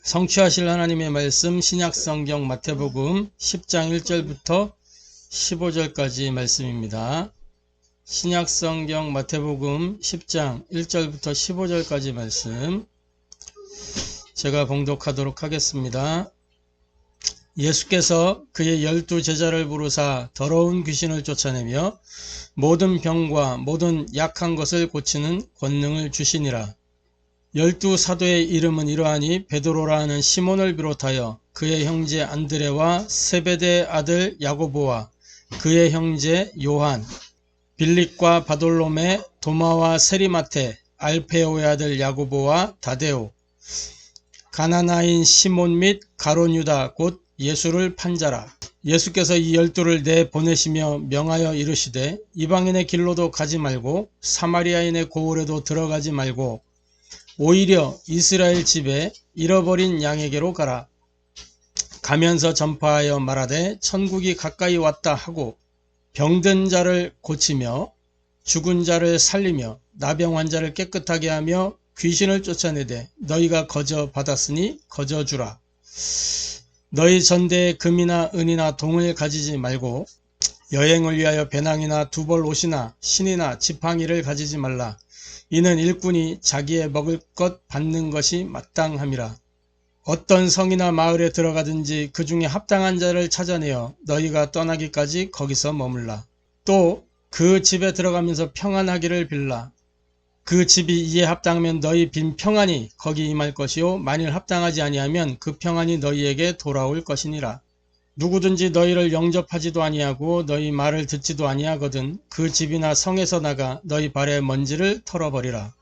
성취하실 하나님의 말씀 신약성경 마태복음 10장 1절부터 15절까지 말씀입니다. 신약성경 마태복음 10장 1절부터 15절까지 말씀 제가 봉독하도록 하겠습니다. 예수께서 그의 12 제자를 부르사 더러운 귀신을 쫓아내며 모든 병과 모든 약한 것을 고치는 권능을 주시니라. 12 사도의 이름은 이러하니 베드로라 하는 시몬을 비롯하여 그의 형제 안드레와 세베대의 아들 야고보와 그의 형제 요한, 빌립과 바돌로메, 도마와 세리마테, 알페오의 아들 야고보와 다데오, 가나나인 시몬 및 가룟 유다 곧 예수를 판 자라. 예수께서 이 12를 내보내시며 명하여 이르시되 이방인의 길로도 가지 말고 사마리아인의 고을에도 들어가지 말고 오히려 이스라엘 집에 잃어버린 양에게로 가라. 가면서 전파하여 말하되 천국이 가까이 왔다 하고 병든 자를 고치며 죽은 자를 살리며 나병 환자를 깨끗하게 하며 귀신을 쫓아내되 너희가 거저 받았으니 거저 주라. 너희 전대에 금이나 은이나 동을 가지지 말고 여행을 위하여 배낭이나 두벌 옷이나 신이나 지팡이를 가지지 말라. 이는 일꾼이 자기의 먹을 것 받는 것이 마땅함이라. 어떤 성이나 마을에 들어가든지 그 중에 합당한 자를 찾아내어 너희가 떠나기까지 거기서 머물라. 또 그 집에 들어가면서 평안하기를 빌라. 그 집이 이에 합당하면 너희 빈 평안이 거기 임할 것이요 만일 합당하지 아니하면 그 평안이 너희에게 돌아올 것이니라. 누구든지 너희를 영접하지도 아니하고 너희 말을 듣지도 아니하거든 그 집이나 성에서 나가 너희 발의 먼지를 털어버리라.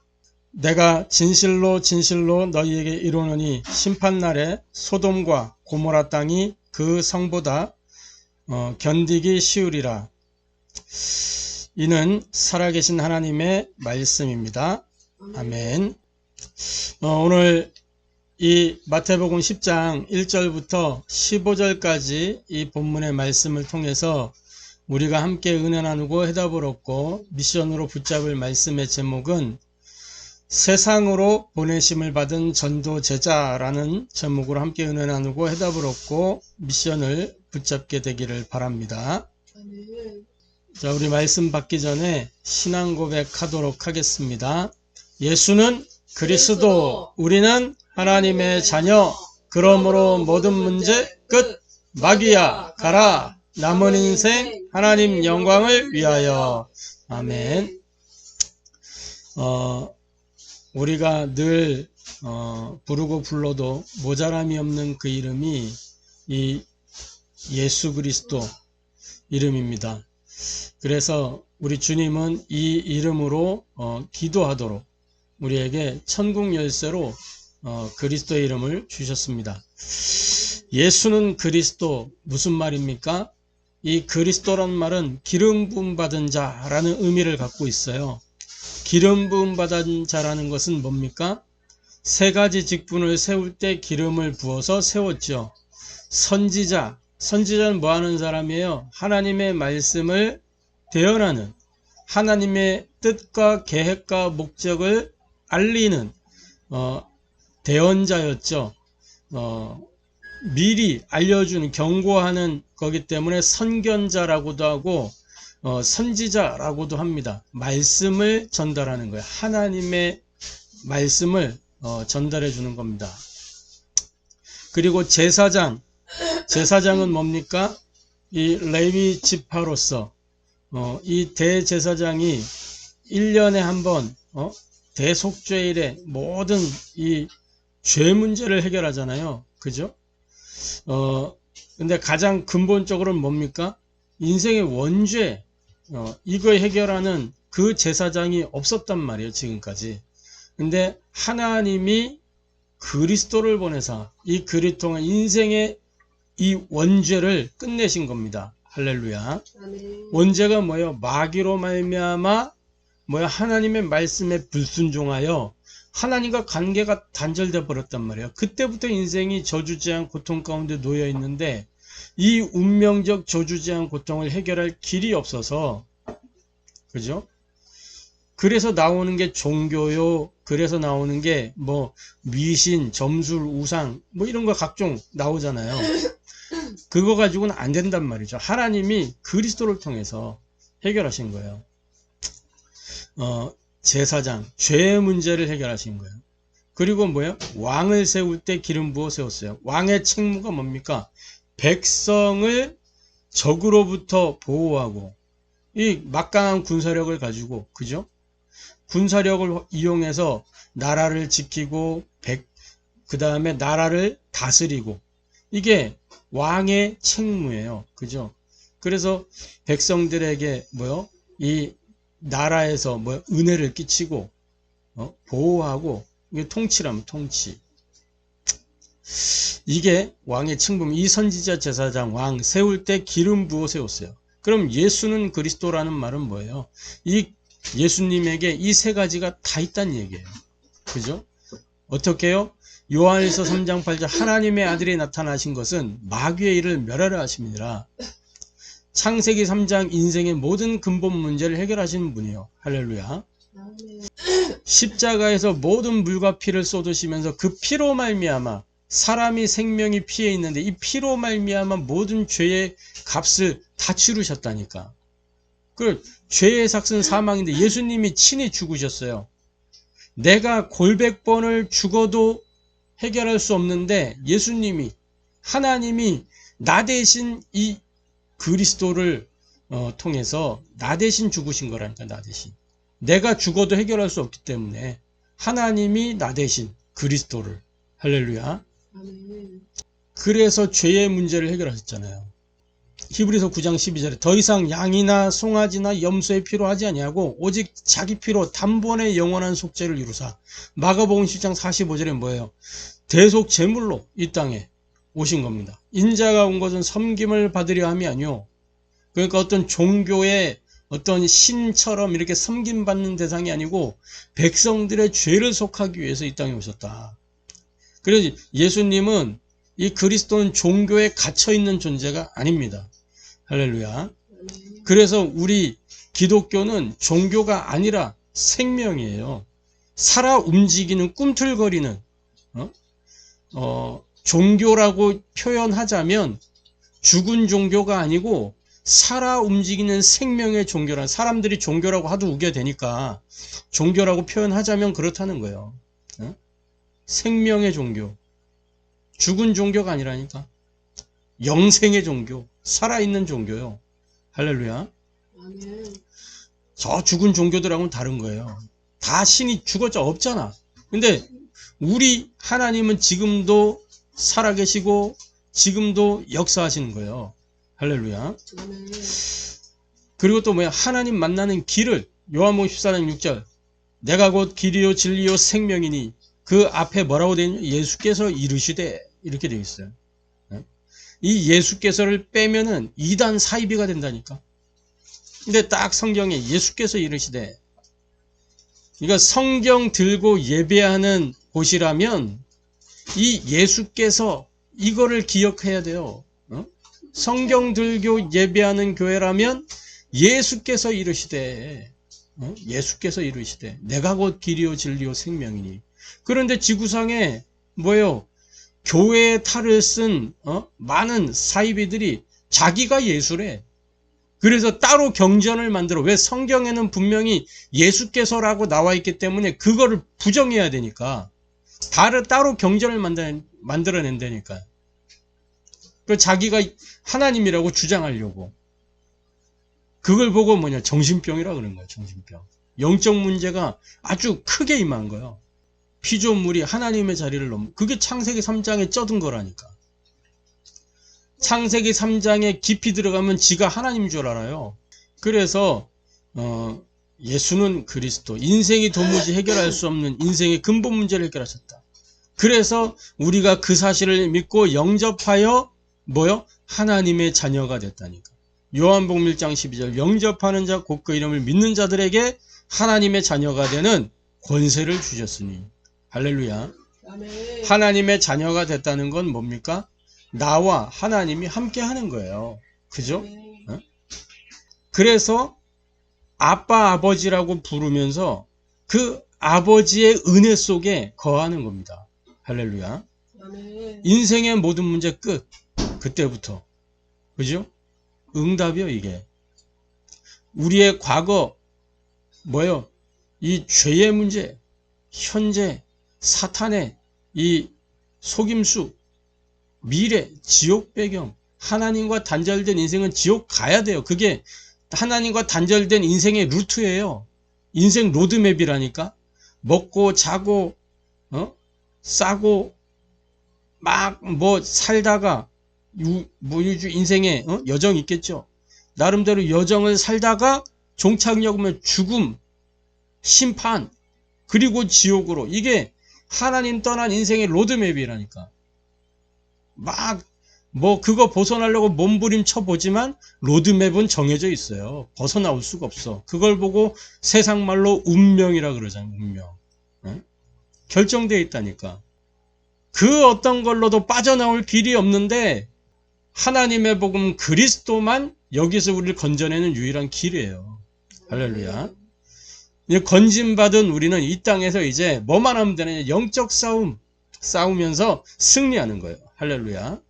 내가 진실로 진실로 너희에게 이르노니 심판날에 소돔과 고모라 땅이 그 성보다 견디기 쉬우리라. 이는 살아계신 하나님의 말씀입니다. 아멘. 오늘 이 마태복음 10장 1절부터 15절까지 이 본문의 말씀을 통해서 우리가 함께 은혜 나누고 해답을 얻고 미션으로 붙잡을 말씀의 제목은 세상으로 보내심을 받은 전도 제자라는 제목으로 함께 은혜 나누고 해답을 얻고 미션을 붙잡게 되기를 바랍니다. 자, 우리 말씀 받기 전에 신앙 고백하도록 하겠습니다. 예수는 그리스도, 우리는 하나님의 자녀, 그러므로 모든 문제 끝, 마귀야 가라, 남은 인생 하나님 영광을 위하여. 아멘. 우리가 늘 부르고 불러도 모자람이 없는 그 이름이 이 예수 그리스도 이름입니다. 그래서 우리 주님은 이 이름으로 기도하도록 우리에게 천국 열쇠로 그리스도의 이름을 주셨습니다. 예수는 그리스도, 무슨 말입니까? 이 그리스도란 말은 기름 부음 받은 자라는 의미를 갖고 있어요. 기름 부음 받은 자라는 것은 뭡니까? 세 가지 직분을 세울 때 기름을 부어서 세웠죠. 선지자, 선지자는 뭐 하는 사람이에요? 하나님의 말씀을 대언하는, 하나님의 뜻과 계획과 목적을 알리는 대언자였죠. 미리 알려주는, 경고하는 거기 때문에 선견자라고도 하고 선지자라고도 합니다. 말씀을 전달하는 거예요. 하나님의 말씀을 전달해 주는 겁니다. 그리고 제사장, 제사장은 뭡니까? 이 레위 지파로서 이 대제사장이 1년에 한 번 대속죄일에 모든 이 죄 문제를 해결하잖아요. 그죠? 근데 가장 근본적으로는 뭡니까? 인생의 원죄, 이거 해결하는 그 제사장이 없었단 말이에요, 지금까지. 근데 하나님이 그리스도를 보내사 이 그리스도가 인생의 이 원죄를 끝내신 겁니다. 할렐루야. 원죄가 뭐예요? 마귀로 말미암아 하나님의 말씀에 불순종하여 하나님과 관계가 단절돼 버렸단 말이에요. 그때부터 인생이 저주제한 고통 가운데 놓여 있는데 이 운명적 저주제한 고통을 해결할 길이 없어서, 그죠? 그래서 나오는 게 종교요. 그래서 나오는 게 뭐 미신, 점술, 우상 뭐 이런 거 각종 나오잖아요. 그거 가지고는 안 된단 말이죠. 하나님이 그리스도를 통해서 해결하신 거예요. 제사장, 죄의 문제를 해결하신 거예요. 그리고 뭐예요? 왕을 세울 때 기름 부어 세웠어요. 왕의 책무가 뭡니까? 백성을 적으로부터 보호하고 이 막강한 군사력을 가지고, 그죠? 군사력을 이용해서 나라를 지키고 그 다음에 나라를 다스리고, 이게 왕의 책무예요. 그죠? 그래서 백성들에게 뭐요? 이 나라에서 뭐 은혜를 끼치고 보호하고, 이게 통치라면 통치. 이게 왕의 책무입니다. 이 선지자, 제사장, 왕 세울 때 기름 부어 세웠어요. 그럼 예수는 그리스도라는 말은 뭐예요? 이 예수님에게 이 세 가지가 다 있다는 얘기예요. 그죠? 어떻게 해요? 요한일서 3장 8절 하나님의 아들이 나타나신 것은 마귀의 일을 멸하려 하심이니라. 창세기 3장 인생의 모든 근본 문제를 해결하시는 분이에요. 할렐루야. 십자가에서 모든 물과 피를 쏟으시면서 그 피로 말미암아 사람이 생명이 피에 있는데 이 피로 말미암아 모든 죄의 값을 다 치르셨다니까. 그 죄의 삭은 사망인데 예수님이 친히 죽으셨어요. 내가 골백 번을 죽어도 해결할 수 없는데 예수님이, 하나님이 나 대신 이 그리스도를 통해서 나 대신 죽으신 거라니까. 나 대신. 내가 죽어도 해결할 수 없기 때문에 하나님이 나 대신 그리스도를. 할렐루야. 그래서 죄의 문제를 해결하셨잖아요. 히브리서 9장 12절에 더 이상 양이나 송아지나 염소의 피로 하지 아니하고 오직 자기 피로 단번에 영원한 속죄를 이루사. 마가복음 10장 45절에 뭐예요? 대속 제물로 이 땅에 오신 겁니다. 인자가 온 것은 섬김을 받으려 함이 아니요. 그러니까 어떤 종교의 어떤 신처럼 이렇게 섬김받는 대상이 아니고 백성들의 죄를 속하기 위해서 이 땅에 오셨다. 그래서 예수님은, 이 그리스도는 종교에 갇혀있는 존재가 아닙니다. 할렐루야. 그래서 우리 기독교는 종교가 아니라 생명이에요. 살아 움직이는, 꿈틀거리는, 종교라고 표현하자면 죽은 종교가 아니고 살아 움직이는 생명의 종교란, 사람들이 종교라고 하도 우게 되니까 종교라고 표현하자면 그렇다는 거예요. 생명의 종교. 죽은 종교가 아니라니까. 영생의 종교. 살아있는 종교요. 할렐루야. 저 죽은 종교들하고는 다른 거예요. 다 신이 죽었죠. 없잖아. 근데 우리 하나님은 지금도 살아계시고 지금도 역사하시는 거예요. 할렐루야. 그리고 또 뭐야? 하나님 만나는 길을, 요한복음 14장 6절 내가 곧 길이요 진리요 생명이니, 그 앞에 뭐라고 되어 있냐? 예수께서 이르시되, 이렇게 되어 있어요. 이 예수께서를 빼면은 이단 사이비가 된다니까. 근데 딱 성경에 예수께서 이르시되, 그러니까 성경 들고 예배하는 곳이라면 이 예수께서, 이거를 기억해야 돼요. 성경 들고 예배하는 교회라면 예수께서 이르시되, 예수께서 이르시되 내가 곧 길이요 진리요 생명이니. 그런데 지구상에 뭐예요? 교회의 탈을 쓴 많은 사이비들이 자기가 예수래. 그래서 따로 경전을 만들어. 왜? 성경에는 분명히 예수께서라고 나와 있기 때문에 그거를 부정해야 되니까 따로 경전을 만들어낸다니까. 그 자기가 하나님이라고 주장하려고. 그걸 보고 뭐냐? 정신병이라 그런 거야. 정신병. 영적 문제가 아주 크게 임한 거예요. 피조물이 하나님의 자리를 넘어. 그게 창세기 3장에 쩌든 거라니까. 창세기 3장에 깊이 들어가면 지가 하나님인 줄 알아요. 그래서 예수는 그리스도, 인생이 도무지 해결할 수 없는 인생의 근본 문제를 해결하셨다. 그래서 우리가 그 사실을 믿고 영접하여 뭐요? 하나님의 자녀가 됐다니까. 요한복음 1장 12절 영접하는 자 곧 그 이름을 믿는 자들에게 하나님의 자녀가 되는 권세를 주셨으니. 할렐루야. 아멘. 하나님의 자녀가 됐다는 건 뭡니까? 나와 하나님이 함께 하는 거예요. 그죠? 그래서 아빠 아버지라고 부르면서 그 아버지의 은혜 속에 거하는 겁니다. 할렐루야. 인생의 모든 문제 끝. 그때부터. 그죠? 응답이요, 이게. 우리의 과거, 뭐요? 이 죄의 문제, 현재, 사탄의 이 속임수, 미래, 지옥 배경, 하나님과 단절된 인생은 지옥 가야 돼요. 그게 하나님과 단절된 인생의 루트예요. 인생 로드맵이라니까. 먹고 자고 싸고 막 뭐 살다가 인생에 여정이 있겠죠. 나름대로 여정을 살다가 종착역 오면 죽음, 심판, 그리고 지옥으로. 이게 하나님 떠난 인생의 로드맵이라니까. 막 뭐 그거 벗어나려고 몸부림쳐 보지만 로드맵은 정해져 있어요. 벗어나올 수가 없어. 그걸 보고 세상 말로 운명이라 그러잖아요. 운명. 결정되어 있다니까. 그 어떤 걸로도 빠져나올 길이 없는데 하나님의 복음 그리스도만 여기서 우리를 건져내는 유일한 길이에요. 할렐루야. 건진받은 우리는 이 땅에서 이제 뭐만 하면 되느냐. 영적 싸우면서 승리하는 거예요. 할렐루야.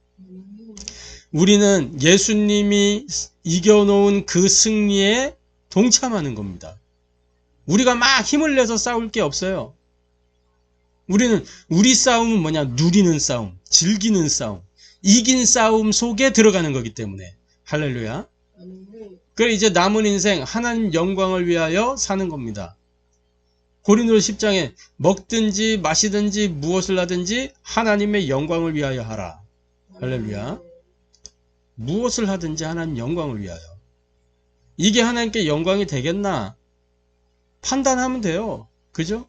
우리는 예수님이 이겨놓은 그 승리에 동참하는 겁니다. 우리가 막 힘을 내서 싸울 게 없어요. 우리 싸움은 뭐냐? 누리는 싸움, 즐기는 싸움, 이긴 싸움 속에 들어가는 거기 때문에. 할렐루야. 그래 이제 남은 인생 하나님 영광을 위하여 사는 겁니다. 고린도서 10장에 먹든지 마시든지 무엇을 하든지 하나님의 영광을 위하여 하라. 할렐루야. 무엇을 하든지 하나님 영광을 위하여. 이게 하나님께 영광이 되겠나? 판단하면 돼요. 그죠?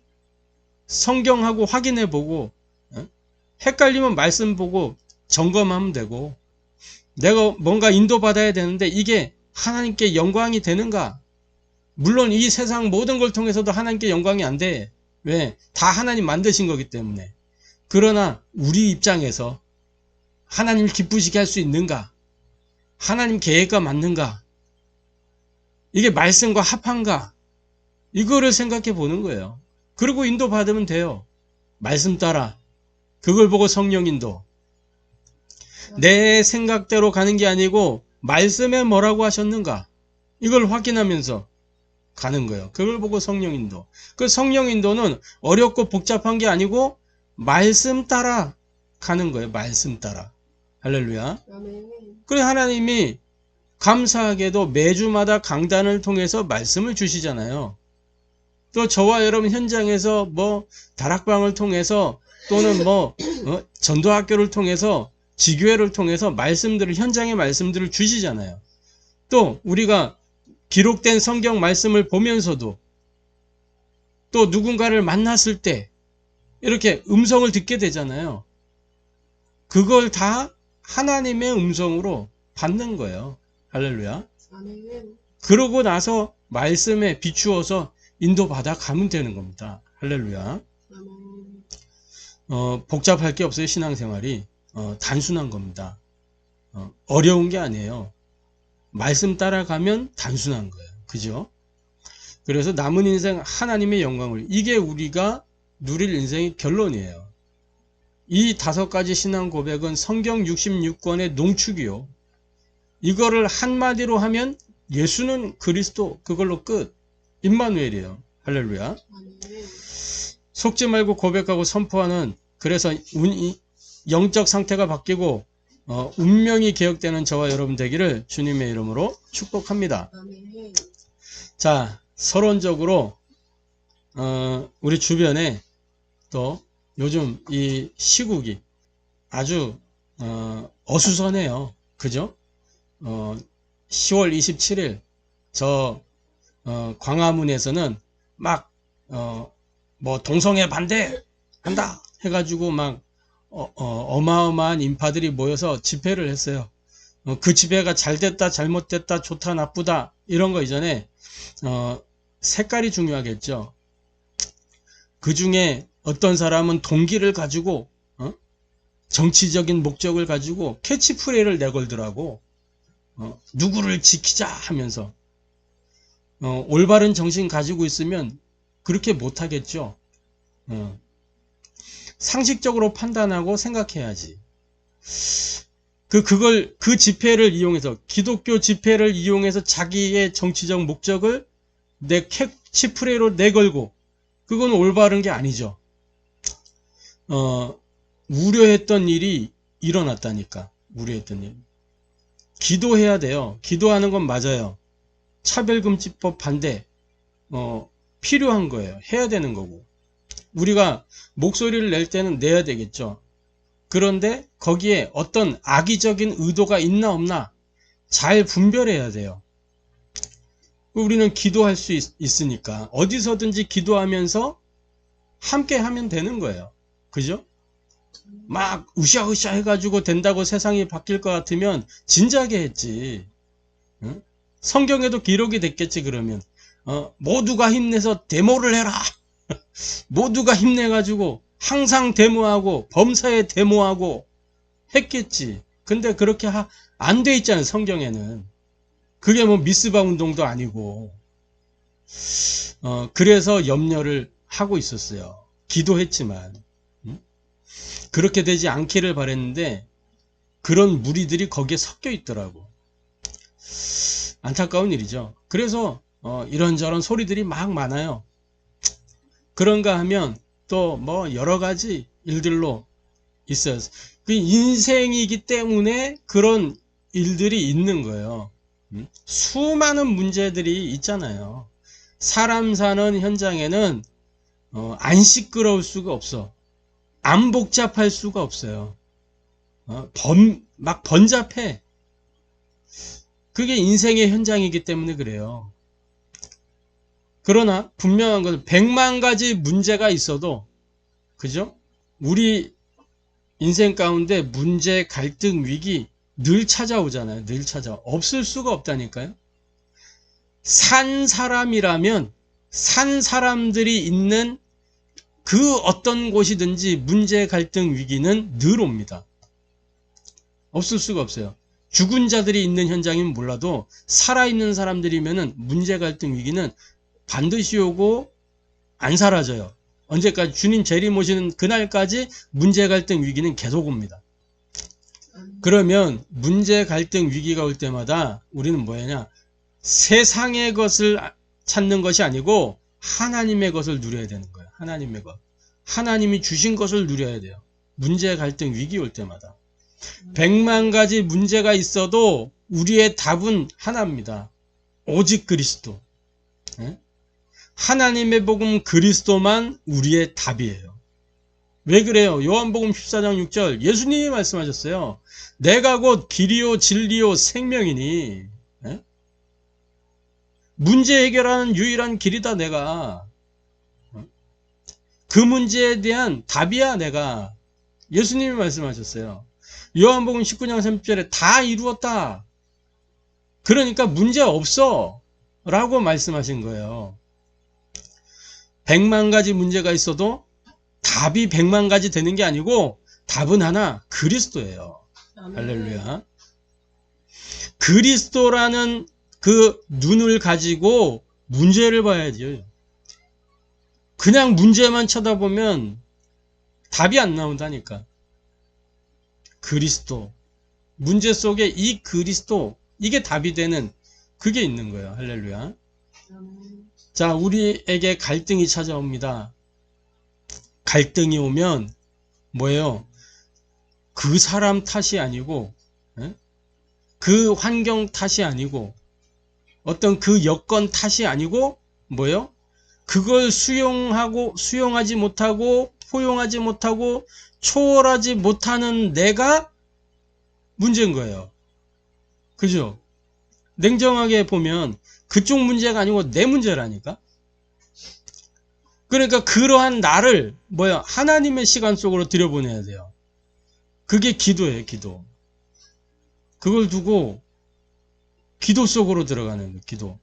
성경하고 확인해보고 헷갈리면 말씀 보고 점검하면 되고, 내가 뭔가 인도받아야 되는데 이게 하나님께 영광이 되는가? 물론 이 세상 모든 걸 통해서도 하나님께 영광이 안 돼. 왜? 다 하나님 만드신 거기 때문에. 그러나 우리 입장에서 하나님을 기쁘시게 할 수 있는가? 하나님 계획과 맞는가? 이게 말씀과 합한가? 이거를 생각해 보는 거예요. 그리고 인도받으면 돼요. 말씀 따라. 그걸 보고 성령 인도. 내 생각대로 가는 게 아니고 말씀에 뭐라고 하셨는가? 이걸 확인하면서 가는 거예요. 그걸 보고 성령 인도. 그 성령 인도는 어렵고 복잡한 게 아니고 말씀 따라 가는 거예요. 말씀 따라. 할렐루야. 그래 하나님이 감사하게도 매주마다 강단을 통해서 말씀을 주시잖아요. 또 저와 여러분 현장에서 뭐 다락방을 통해서 또는 뭐 전도학교를 통해서 지교회를 통해서 말씀들을, 현장의 말씀들을 주시잖아요. 또 우리가 기록된 성경 말씀을 보면서도 또 누군가를 만났을 때 이렇게 음성을 듣게 되잖아요. 그걸 다 하나님의 음성으로 받는 거예요. 할렐루야. 그러고 나서 말씀에 비추어서 인도받아 가면 되는 겁니다. 할렐루야. 복잡할 게 없어요. 신앙생활이. 단순한 겁니다. 어려운 게 아니에요. 말씀 따라가면 단순한 거예요. 그죠? 그래서 남은 인생 하나님의 영광을, 이게 우리가 누릴 인생의 결론이에요. 이 5가지 신앙 고백은 성경 66권의 농축이요. 이거를 한마디로 하면 예수는 그리스도, 그걸로 끝. 임마누엘이에요. 할렐루야. 속지 말고 고백하고 선포하는, 그래서 영적 상태가 바뀌고 운명이 개혁되는 저와 여러분 되기를 주님의 이름으로 축복합니다. 자, 서론적으로 우리 주변에 또 요즘 이 시국이 아주 어수선해요. 그죠? 10월 27일 저 광화문에서는 막 뭐 동성애 반대한다 해가지고 막 어마어마한 인파들이 모여서 집회를 했어요. 그 집회가 잘됐다 잘못됐다 좋다 나쁘다 이런 거 이전에 색깔이 중요하겠죠. 그 중에 어떤 사람은 동기를 가지고 정치적인 목적을 가지고 캐치프레이를 내걸더라고. 누구를 지키자 하면서. 올바른 정신 가지고 있으면 그렇게 못하겠죠. 상식적으로 판단하고 생각해야지. 그 집회를 이용해서, 기독교 집회를 이용해서 자기의 정치적 목적을 내 캐치프레이로 내걸고, 그건 올바른 게 아니죠. 우려했던 일이 일어났다니까. 우려했던 일. 기도해야 돼요. 기도하는 건 맞아요. 차별금지법 반대, 필요한 거예요. 해야 되는 거고. 우리가 목소리를 낼 때는 내야 되겠죠. 그런데 거기에 어떤 악의적인 의도가 있나 없나 잘 분별해야 돼요. 우리는 기도할 수 있으니까 어디서든지 기도하면서 함께 하면 되는 거예요. 그죠? 막 으쌰으쌰 해가지고 된다고 세상이 바뀔 것 같으면 진작에 했지. 응? 성경에도 기록이 됐겠지. 그러면 모두가 힘내서 데모를 해라. 모두가 힘내가지고 항상 데모하고 범사에 데모하고 했겠지. 근데 그렇게 안 돼 있잖아요. 성경에는. 그게 뭐 미스바 운동도 아니고. 그래서 염려를 하고 있었어요. 기도했지만. 그렇게 되지 않기를 바랬는데 그런 무리들이 거기에 섞여 있더라고. 안타까운 일이죠. 그래서 이런저런 소리들이 막 많아요. 그런가 하면 또 뭐 여러 가지 일들로 있어요. 그 인생이기 때문에 그런 일들이 있는 거예요. 수많은 문제들이 있잖아요. 사람 사는 현장에는 안 시끄러울 수가 없어. 안 복잡할 수가 없어요. 막 번잡해. 그게 인생의 현장이기 때문에 그래요. 그러나 분명한 것은 100만 가지 문제가 있어도, 그죠? 우리 인생 가운데 문제, 갈등, 위기 늘 찾아오잖아요. 늘 찾아와. 없을 수가 없다니까요. 산 사람이라면 산 사람들이 있는 그 어떤 곳이든지 문제, 갈등, 위기는 늘 옵니다. 없을 수가 없어요. 죽은 자들이 있는 현장이면 몰라도 살아있는 사람들이면은 문제, 갈등, 위기는 반드시 오고 안 사라져요. 언제까지? 주님 재림 오시는 그날까지 문제, 갈등, 위기는 계속 옵니다. 그러면 문제, 갈등, 위기가 올 때마다 우리는 뭐냐? 세상의 것을 찾는 것이 아니고 하나님의 것을 누려야 되는 거예요. 하나님의 것. 하나님이 주신 것을 누려야 돼요. 문제, 갈등, 위기 올 때마다. 100만 가지 문제가 있어도 우리의 답은 하나입니다. 오직 그리스도. 하나님의 복음 그리스도만 우리의 답이에요. 왜 그래요? 요한복음 14장 6절 예수님이 말씀하셨어요. 내가 곧 길이요 진리요 생명이니. 문제 해결하는 유일한 길이다 내가. 그 문제에 대한 답이야 내가. 예수님이 말씀하셨어요. 요한복음 19장 30절에 다 이루었다. 그러니까 문제 없어 라고 말씀하신 거예요. 100만 가지 문제가 있어도 답이 100만 가지 되는 게 아니고 답은 하나, 그리스도예요. 할렐루야. 그리스도라는 그 눈을 가지고 문제를 봐야죠. 그냥 문제만 쳐다보면 답이 안 나온다니까. 그리스도. 문제 속에 이 그리스도, 이게 답이 되는 그게 있는 거예요. 할렐루야. 자, 우리에게 갈등이 찾아옵니다. 갈등이 오면 뭐예요? 그 사람 탓이 아니고, 그 환경 탓이 아니고, 어떤 그 여건 탓이 아니고, 뭐예요? 그걸 수용하지 못하고, 포용하지 못하고, 초월하지 못하는 내가 문제인 거예요. 그죠? 냉정하게 보면 그쪽 문제가 아니고 내 문제라니까? 그러니까 그러한 나를 하나님의 시간 속으로 들여보내야 돼요. 그게 기도예요. 기도. 그걸 두고 기도 속으로 들어가는 거예요. 기도.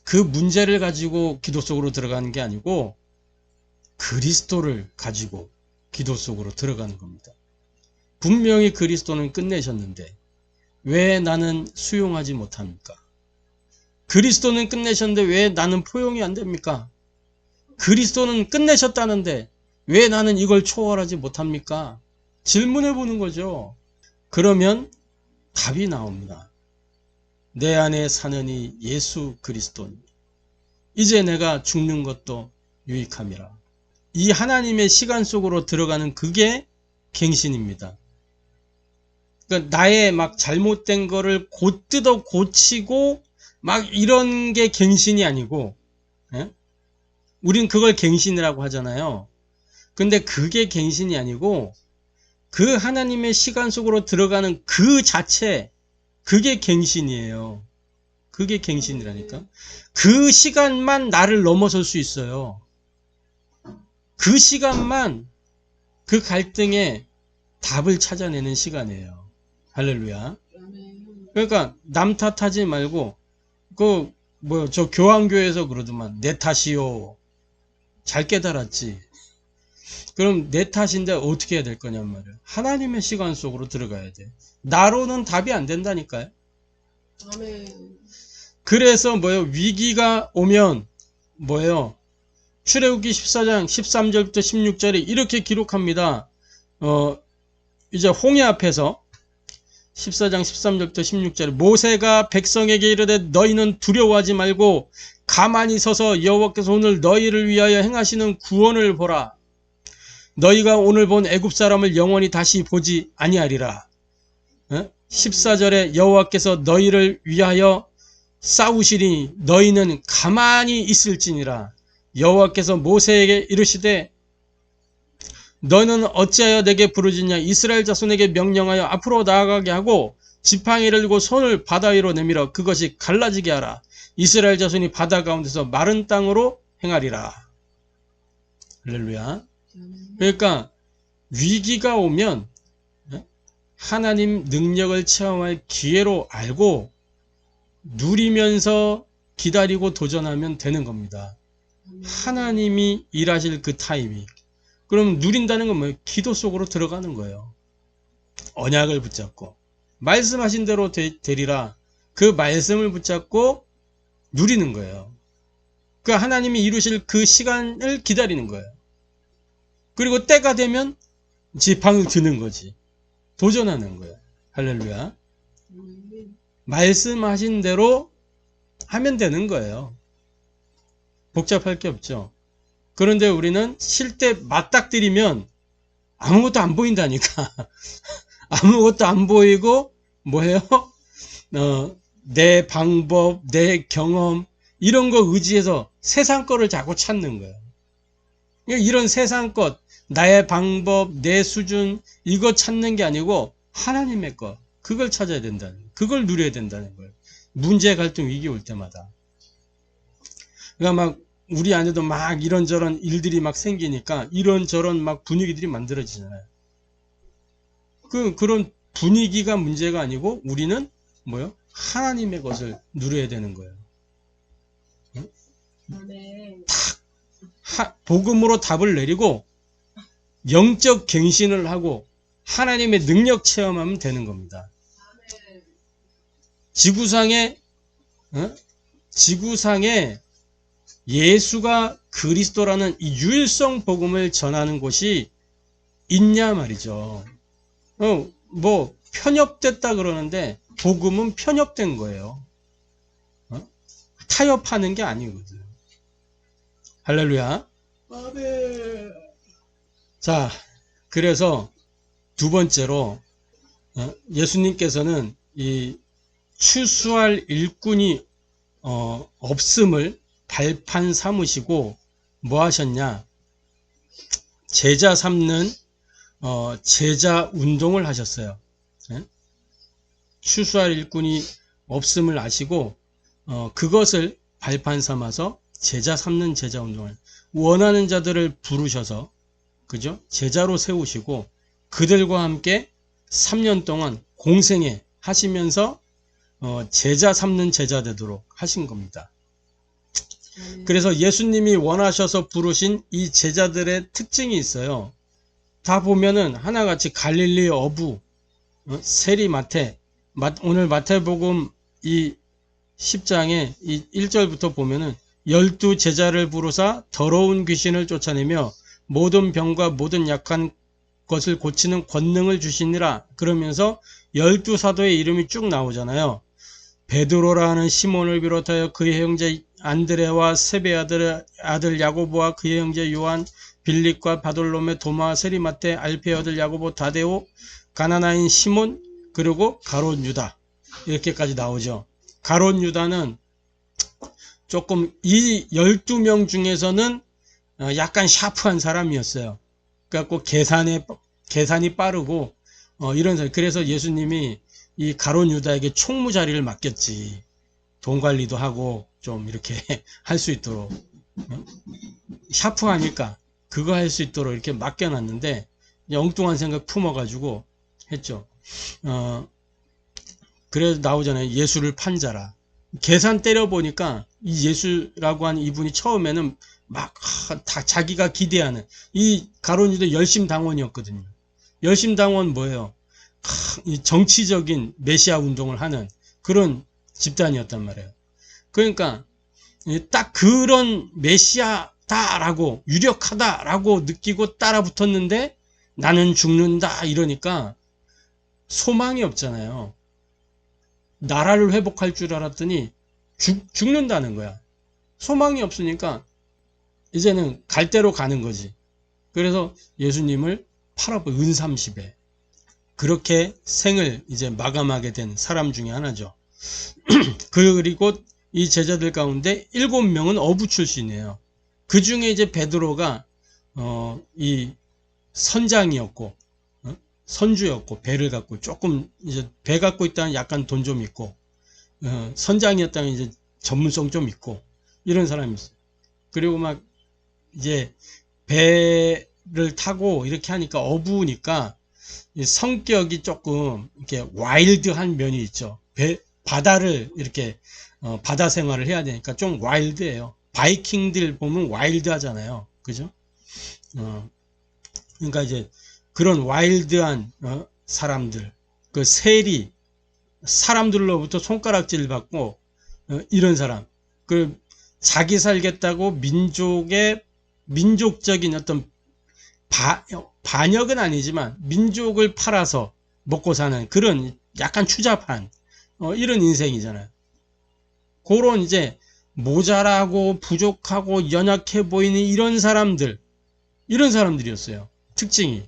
그 문제를 가지고 기도 속으로 들어가는 게 아니고 그리스도를 가지고 기도 속으로 들어가는 겁니다. 분명히 그리스도는 끝내셨는데 왜 나는 수용하지 못합니까? 그리스도는 끝내셨는데 왜 나는 포용이 안 됩니까? 그리스도는 끝내셨다는데 왜 나는 이걸 초월하지 못합니까? 질문해 보는 거죠. 그러면 답이 나옵니다. 내 안에 사는 이 예수 그리스도니 이제 내가 죽는 것도 유익함이라. 이 하나님의 시간 속으로 들어가는 그게 갱신입니다. 그러니까 나의 막 잘못된 거를 곧 뜯어 고치고 막 이런 게 갱신이 아니고, 예? 우린 그걸 갱신이라고 하잖아요. 근데 그게 갱신이 아니고 그 하나님의 시간 속으로 들어가는 그 자체, 그게 갱신이에요. 그게 갱신이라니까. 그 시간만 나를 넘어설 수 있어요. 그 시간만 그 갈등에 답을 찾아내는 시간이에요. 할렐루야. 그러니까 남 탓하지 말고 저 교황교회에서 그러더만 내 탓이요. 잘 깨달았지. 그럼 내 탓인데 어떻게 해야 될 거냔 말이에요. 하나님의 시간 속으로 들어가야 돼. 나로는 답이 안 된다니까요. 아멘. 그래서 위기가 오면 출애굽기 14장 13절부터 16절에 이렇게 기록합니다. 이제 홍해 앞에서 14장 13절부터 16절에 모세가 백성에게 이르되 너희는 두려워하지 말고 가만히 서서 여호와께서 오늘 너희를 위하여 행하시는 구원을 보라. 너희가 오늘 본 애굽 사람을 영원히 다시 보지 아니하리라. 14절에 여호와께서 너희를 위하여 싸우시리니 너희는 가만히 있을지니라. 여호와께서 모세에게 이르시되 너는 어찌하여 내게 부르짖냐. 이스라엘 자손에게 명령하여 앞으로 나아가게 하고 지팡이를 들고 손을 바다 위로 내밀어 그것이 갈라지게 하라. 이스라엘 자손이 바다 가운데서 마른 땅으로 행하리라. 할렐루야. 그러니까 위기가 오면 하나님 능력을 체험할 기회로 알고 누리면서 기다리고 도전하면 되는 겁니다. 하나님이 일하실 그 타이밍. 그럼 누린다는 건 뭐예요? 기도 속으로 들어가는 거예요. 언약을 붙잡고 말씀하신 대로 되리라. 그 말씀을 붙잡고 누리는 거예요. 그 하나님이 이루실 그 시간을 기다리는 거예요. 그리고 때가 되면 지팡이를 드는 거지. 도전하는 거예요. 할렐루야. 말씀하신 대로 하면 되는 거예요. 복잡할 게 없죠. 그런데 우리는 쉴 때 맞닥뜨리면 아무것도 안 보인다니까. 아무것도 안 보이고 뭐예요? 내 방법, 내 경험 이런 거 의지해서 세상 거를 자꾸 찾는 거예요. 이런 세상 것, 나의 방법, 내 수준 이거 찾는 게 아니고 하나님의 것, 그걸 찾아야 된다는 거예요. 그걸 누려야 된다는 거예요. 문제, 갈등, 위기 올 때마다. 그러니까 막 우리 안에도 막 이런저런 일들이 막 생기니까 이런저런 막 분위기들이 만들어지잖아요. 그런 분위기가 문제가 아니고 우리는 뭐요? 하나님의 것을 누려야 되는 거예요. 응? 복음으로 답을 내리고 영적 갱신을 하고 하나님의 능력 체험하면 되는 겁니다. 지구상에 예수가 그리스도라는 이 유일성 복음을 전하는 곳이 있냐 말이죠. 편협됐다 그러는데 복음은 편협된 거예요. 타협하는 게 아니거든. 할렐루야. 자, 그래서 두 번째로 예수님께서는 이 추수할 일꾼이 없음을 발판 삼으시고 뭐 하셨냐? 제자 삼는 제자 운동을 하셨어요. 추수할 일꾼이 없음을 아시고 그것을 발판 삼아서 제자 삼는 제자 운동을 원하는 자들을 부르셔서 그죠? 제자로 세우시고 그들과 함께 3년 동안 공생애 하시면서 제자 삼는 제자 되도록 하신 겁니다. 그래서 예수님이 원하셔서 부르신 이 제자들의 특징이 있어요. 다 보면은 하나같이 갈릴리 어부, 세리 마태, 오늘 마태복음 이 10장에 이 1절부터 보면은 12 제자를 부르사 더러운 귀신을 쫓아내며 모든 병과 모든 약한 것을 고치는 권능을 주시니라. 그러면서 12 사도의 이름이 쭉 나오잖아요. 베드로라는 시몬을 비롯하여 그의 형제 안드레와 세베 아들 야고보와 그의 형제 요한, 빌립과 바돌로메, 도마, 세리마테, 알페의 아들 야고보, 다데오, 가나나인 시몬, 그리고 가롯 유다. 이렇게까지 나오죠. 가롯 유다는 조금 이 12명 중에서는 약간 샤프한 사람이었어요. 그래갖고 계산이 빠르고 이런 사람. 그래서 예수님이 이 가롯 유다에게 총무 자리를 맡겼지. 돈 관리도 하고 좀 이렇게 할 수 있도록. 샤프하니까 그거 할 수 있도록 이렇게 맡겨놨는데 엉뚱한 생각 품어가지고 했죠. 그래서 나오잖아요. 예수를 판자라. 계산 때려보니까 이 예수라고 하는 이분이 처음에는 막 다 자기가 기대하는 이 가롯 유다 열심당원이었거든요. 열심당원 뭐예요? 이 정치적인 메시아 운동을 하는 그런 집단이었단 말이에요. 그러니까 딱 그런 메시아다라고 유력하다라고 느끼고 따라 붙었는데 나는 죽는다 이러니까 소망이 없잖아요. 나라를 회복할 줄 알았더니 죽는다는 거야. 소망이 없으니까 이제는 갈 대로 가는 거지. 그래서 예수님을 팔아버려 은삼십에 그렇게 생을 이제 마감하게 된 사람 중에 하나죠. 그리고 이 제자들 가운데 7명은 어부 출신이에요. 그 중에 이제 베드로가 이 선장이었고 선주였고 배를 갖고 조금 이제 배 갖고 있다는 약간 돈 좀 있고 선장이었다는 이제 전문성 좀 있고 이런 사람이 있어요. 그리고 막 이제 배를 타고 이렇게 하니까 어부니까 성격이 조금 이렇게 와일드한 면이 있죠. 바다를 이렇게 바다 생활을 해야 되니까 좀 와일드해요. 바이킹들 보면 와일드 하잖아요. 그죠? 그러니까 이제 그런 와일드한 사람들, 그 세리 사람들로부터 손가락질 받고 이런 사람, 그 자기 살겠다고 민족적인 어떤 반역은 아니지만 민족을 팔아서 먹고 사는 그런 약간 추잡한 이런 인생이잖아요. 그런 이제 모자라고 부족하고 연약해 보이는 이런 사람들이었어요. 특징이.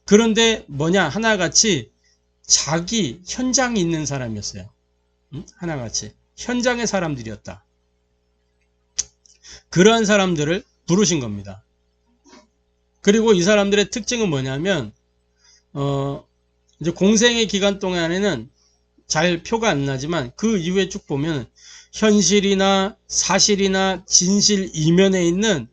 그런데 뭐냐 하나같이 자기 현장이 있는 사람이었어요. 하나같이 현장의 사람들이었다. 그러한 사람들을 부르신 겁니다. 그리고 이 사람들의 특징은 뭐냐면 이제 공생의 기간 동안에는 잘 표가 안 나지만 그 이후에 쭉 보면 현실이나 사실이나 진실 이면에 있는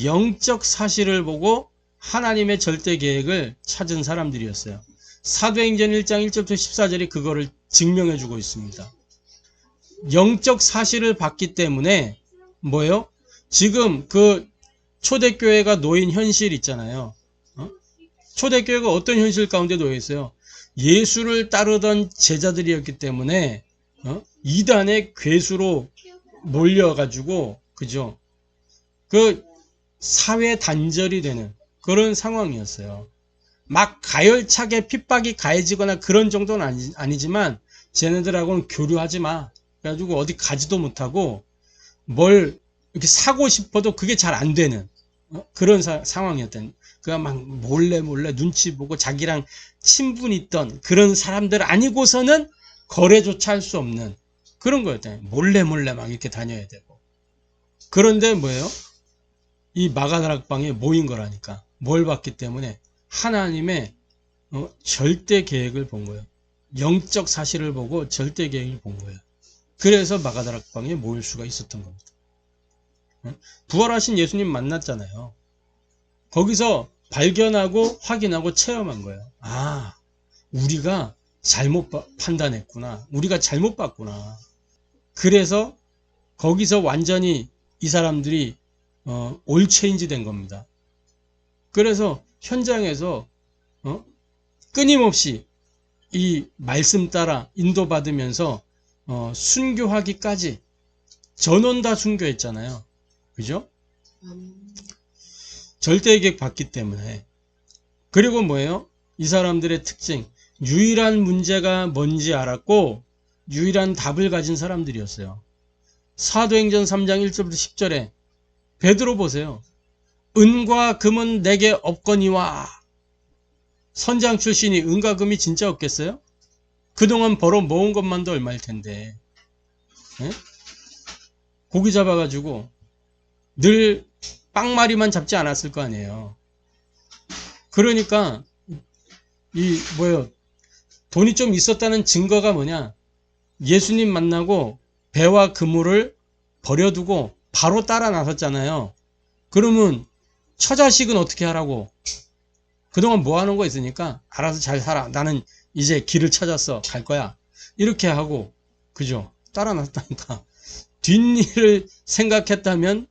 영적 사실을 보고 하나님의 절대 계획을 찾은 사람들이었어요. 사도행전 1장 1절부터 14절이 그거를 증명해 주고 있습니다. 영적 사실을 봤기 때문에 뭐예요? 지금 그 초대교회가 놓인 현실 있잖아요. 초대교회가 어떤 현실 가운데 놓여 있어요? 예수를 따르던 제자들이었기 때문에 이단의 괴수로 몰려가지고 그죠? 그 사회 단절이 되는 그런 상황이었어요. 막 가열차게 핍박이 가해지거나 그런 정도는 아니지만 쟤네들하고는 교류하지 마. 그래가지고 어디 가지도 못하고 뭘 이렇게 사고 싶어도 그게 잘 안 되는 그런 상황이었던. 그가 막 몰래 눈치 보고 자기랑 친분 있던 그런 사람들 아니고서는 거래조차 할 수 없는 그런 거였다. 몰래 막 이렇게 다녀야 되고. 그런데 뭐예요? 이 마가다락방에 모인 거라니까. 뭘 봤기 때문에 하나님의 절대 계획을 본 거예요. 영적 사실을 보고 절대 계획을 본 거예요. 그래서 마가다락방에 모일 수가 있었던 겁니다. 부활하신 예수님 만났잖아요. 거기서 발견하고 확인하고 체험한 거예요. 아, 우리가 잘못 판단했구나. 우리가 잘못 봤구나. 그래서 거기서 완전히 이 사람들이 올체인지 된 겁니다. 그래서 현장에서 끊임없이 이 말씀 따라 인도받으면서 순교하기까지 전원 다 순교했잖아요. 그죠? 아멘. 절대의객 받기 때문에. 그리고 뭐예요? 이 사람들의 특징, 유일한 문제가 뭔지 알았고 유일한 답을 가진 사람들이었어요. 사도행전 3장 1절부터 10절에 베드로 보세요. 은과 금은 내게 없거니와. 선장 출신이 은과 금이 진짜 없겠어요? 그동안 벌어 모은 것만도 얼마일 텐데. 예? 고기 잡아가지고 늘 빵마리만 잡지 않았을 거 아니에요. 그러니까 돈이 좀 있었다는 증거가 뭐냐? 예수님 만나고 배와 그물을 버려두고 바로 따라 나섰잖아요. 그러면 처자식은 어떻게 하라고? 그동안 뭐 하는 거 있으니까 알아서 잘 살아. 나는 이제 길을 찾았어. 갈 거야. 이렇게 하고, 그죠? 따라 나섰다니까. 뒷일을 생각했다면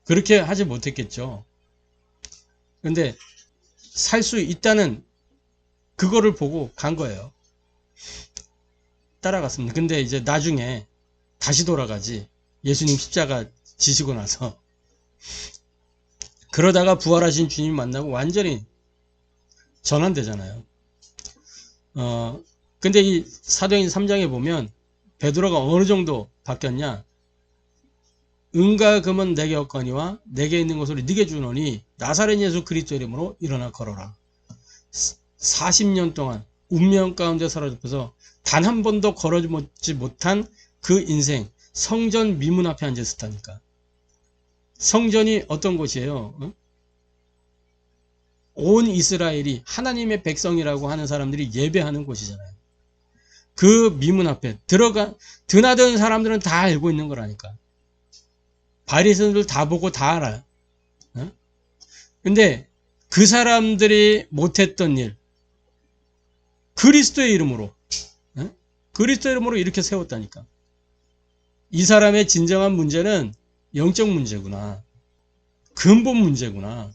그렇게 하지 못했겠죠. 근데 살 수 있다는 그거를 보고 간 거예요. 따라갔습니다. 근데 이제 나중에 다시 돌아가지. 예수님 십자가 지시고 나서. 그러다가 부활하신 주님 만나고 완전히 전환되잖아요. 근데 이 사도행전 3장에 보면 베드로가 어느 정도 바뀌었냐? 은과 금은 내게 없거니와 내게 있는 것으로 네게 주노니 나사렛 예수 그리스도 이름으로 일어나 걸어라. 40년 동안 운명 가운데 사로잡혀서 단 한 번도 걸어보지 못한 그 인생, 성전 미문 앞에 앉았었다니까. 성전이 어떤 곳이에요? 온 이스라엘이 하나님의 백성이라고 하는 사람들이 예배하는 곳이잖아요. 그 미문 앞에 드나드는 사람들은 다 알고 있는 거라니까. 바리새인들 다 보고 다 알아요. 근데 그 사람들이 못했던 일, 그리스도의 이름으로, 그리스도의 이름으로 이렇게 세웠다니까. 이 사람의 진정한 문제는 영적 문제구나. 근본 문제구나.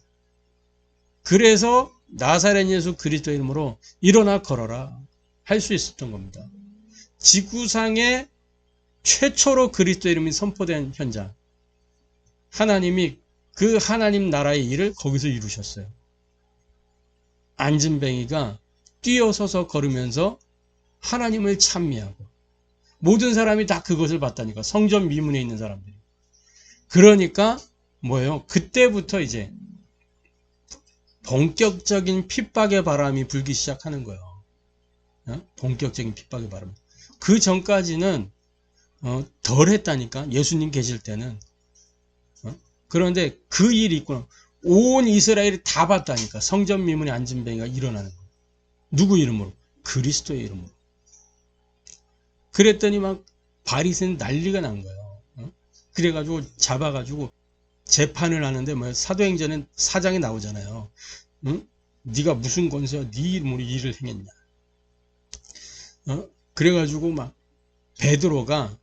그래서 나사렛 예수 그리스도 이름으로 일어나 걸어라 할 수 있었던 겁니다. 지구상에 최초로 그리스도 이름이 선포된 현장. 하나님이 그 하나님 나라의 일을 거기서 이루셨어요. 안진뱅이가 뛰어서서 걸으면서 하나님을 찬미하고 모든 사람이 다 그것을 봤다니까. 성전 미문에 있는 사람들이. 그러니까 뭐예요? 그때부터 이제 본격적인 핍박의 바람이 불기 시작하는 거예요. 본격적인 핍박의 바람. 그 전까지는 덜 했다니까. 예수님 계실 때는. 그런데 그 일이 있구나. 온 이스라엘이 다 봤다니까. 성전 미문에 안진뱅이가 일어나는 거예요. 누구 이름으로? 그리스도의 이름으로. 그랬더니 막 바리새인 난리가 난 거예요. 그래가지고 잡아가지고 재판을 하는데 뭐 사도행전은 4장에 나오잖아요. 응? 네가 무슨 권세야? 네 이름으로 일을 행했냐? 그래가지고 막 베드로가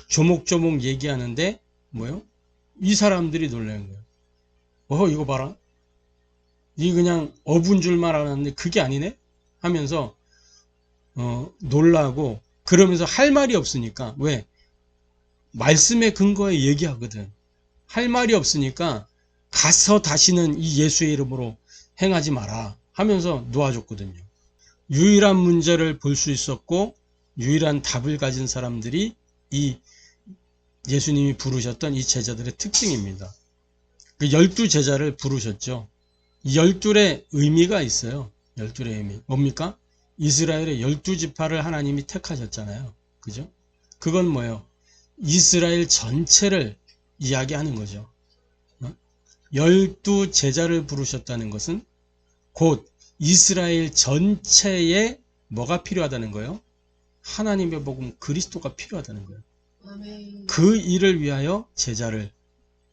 조목조목 얘기하는데 뭐요? 이 사람들이 놀라는 거예요. 이거 봐라. 이 그냥 어분 줄만 알았는데 그게 아니네? 하면서 놀라고 그러면서 할 말이 없으니까 왜? 말씀의 근거에 얘기하거든. 할 말이 없으니까 가서 다시는 이 예수의 이름으로 행하지 마라 하면서 놓아줬거든요. 유일한 문제를 볼 수 있었고 유일한 답을 가진 사람들이 이 예수님이 부르셨던 이 제자들의 특징입니다. 그 12제자를 부르셨죠. 이 12의 의미가 있어요. 12의 의미. 뭡니까? 이스라엘의 12지파를 하나님이 택하셨잖아요. 그죠? 그건 뭐예요? 이스라엘 전체를 이야기하는 거죠. 12제자를 부르셨다는 것은 곧 이스라엘 전체에 뭐가 필요하다는 거예요? 하나님의 복음 그리스도가 필요하다는 거예요. 아멘. 그 일을 위하여 제자를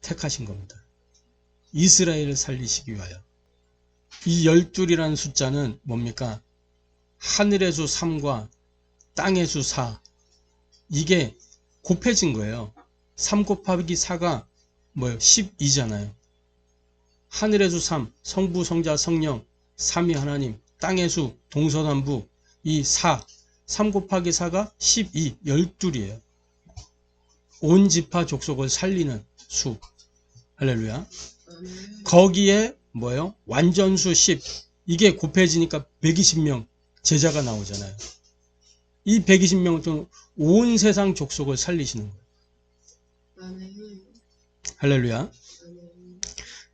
택하신 겁니다. 이스라엘을 살리시기 위하여. 이 12이라는 숫자는 뭡니까? 하늘의 수 3과 땅의 수 4. 이게 곱해진 거예요. 3 곱하기 4가 뭐예요? 12잖아요. 하늘의 수 3, 성부, 성자, 성령, 삼위 하나님, 땅의 수, 동서남북, 이 4, 3 곱하기 4가 12, 12이에요. 온 지파 족속을 살리는 수. 할렐루야. 아멘. 거기에 뭐예요? 완전수 10. 이게 곱해지니까 120명 제자가 나오잖아요. 이 120명은 또 온 세상 족속을 살리시는 거예요. 아멘. 할렐루야. 아멘.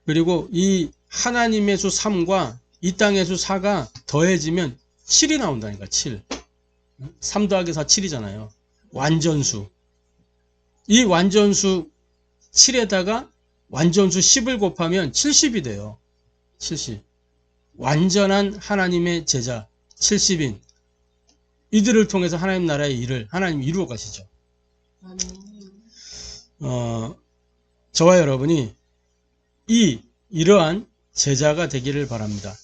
그리고 이 하나님의 수 3과 이 땅의 수 4가 더해지면 7이 나온다니까. 7. 3 더하기 4 7이잖아요. 완전수. 이 완전수 7에다가 완전수 10을 곱하면 70이 돼요. 70. 완전한 하나님의 제자 70인 이들을 통해서 하나님 나라의 일을 하나님 이루어 가시죠. 아멘. 저와 여러분이 이러한 제자가 되기를 바랍니다.